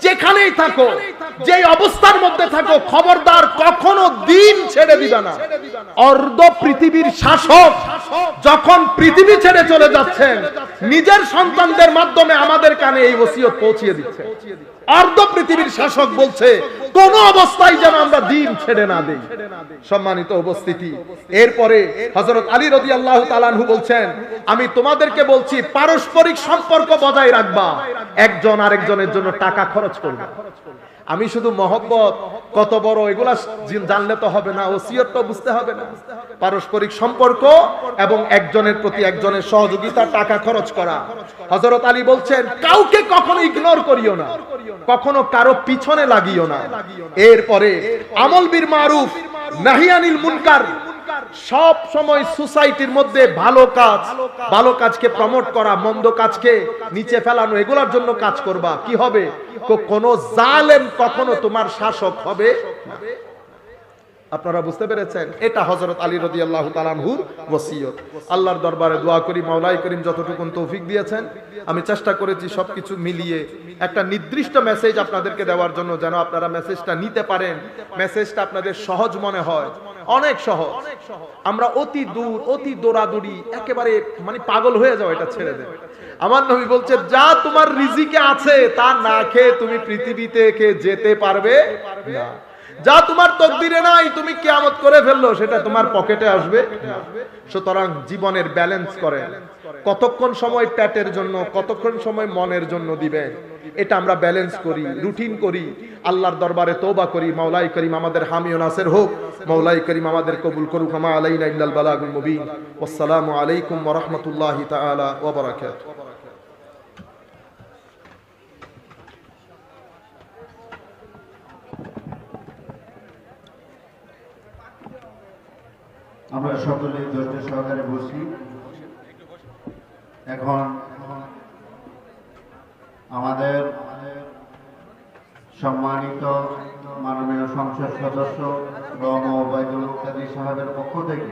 যেখানেই থাকো, যে অবস্থার মধ্যে থাকো, খবরদার কখনো দিন ছেড়ে দিবে না। অর্ধ পৃথিবীর শাসক যখন পৃথিবী ছেড়ে চলে যাচ্ছেন, নিজের সন্তানদের মাধ্যমে আমাদের কানে এই ওসিয়ত পৌঁছিয়ে দিচ্ছে। অর্ধ পৃথিবীর শাসক বলছে কোন অবস্থায় যেন আমরা দিন ছেড়ে না দেই। সম্মানিত উপস্থিতি, এরপরে হযরত আলী রাদিয়াল্লাহু তাআলা আনহু বলছেন, আমি তোমাদেরকে বলছি পারস্পরিক সম্পর্ক বজায় রাখবা, একজন আরেকজনের জন্য টাকা খরচ করবা। আমি শুধু মহব্বত কত বড় এগুলা জানলে তো হবে না, ওসিয়ত তো বুঝতে হবে না। পারস্পরিক সম্পর্ক এবং একজনের প্রতি একজনের সহযোগিতা, টাকা খরচ করা। হযরত আলী বলছেন কাউকে কখনো ইগনোর করিও না, কখনো কারো পিছনে লাগিও না। এরপরে আমল বিল মারুফ নাহি আনিল মুনকার, সব সময় সোসাইটির মধ্যে ভালো কাজকে প্রমোট করা, মন্দ কাজকে নিচে ফেলানো, এগুলোর জন্য কাজ করবা। কি হবে? কোন জালেম কখনো তোমার শাসক হবে না। আপনারা বুঝতে পেরেছেন? এটা হযরত আলী রাদিয়াল্লাহু তাআলা আনহুর ওসিয়ত। আল্লাহর দরবারে দোয়া করি মাওলাই করিম যতটুকু তৌফিক দিয়েছেন, আমি চেষ্টা করেছি সবকিছু মিলিয়ে একটা নির্দিষ্ট মেসেজ আপনাদেরকে দেওয়ার জন্য, যেন আপনারা মেসেজটা নিতে পারেন, মেসেজটা আপনাদের সহজ মনে হয়। অনেক সহজ, আমরা অতি দূর, অতি দৌড়াদৌড়ি, একেবারে মানে পাগল হয়ে যাও, এটা ছেড়ে দেন। আমার নবী বলছে যা তোমার রিজিকে আছে তা না খেয়ে তুমি পৃথিবী থেকে যেতে পারবে না। যা তোমার তকদিরে নাই, তুমি কিয়ামত করে ফেললো, সেটা তোমার পকেটে আসবে না। সুতরাং জীবনের ব্যালেন্স করেন, কতক্ষণ সময় পেটের জন্য, কতক্ষণ সময় মনের জন্য দিবেন, এটা আমরা ব্যালেন্স করি, রুটিন করি, আল্লাহর দরবারে তওবা করি। মাওলাই করিম আমাদের হামি ও নাসির হোক, মাওলাই করিম আমাদের কবুল করুক। মা আলাইনা ইল্লাল বালাগুল মুবিন। আসসালামু আলাইকুম ওয়া রাহমাতুল্লাহি তাআলা ওয়া বারাকাতুহু। আমরা সকলে ধৈর্য সহকারে বসি। এখন আমাদের সম্মানিত মাননীয় সংসদ সদস্য রম ওবায়দুল কাদের সাহেবের পক্ষ থেকে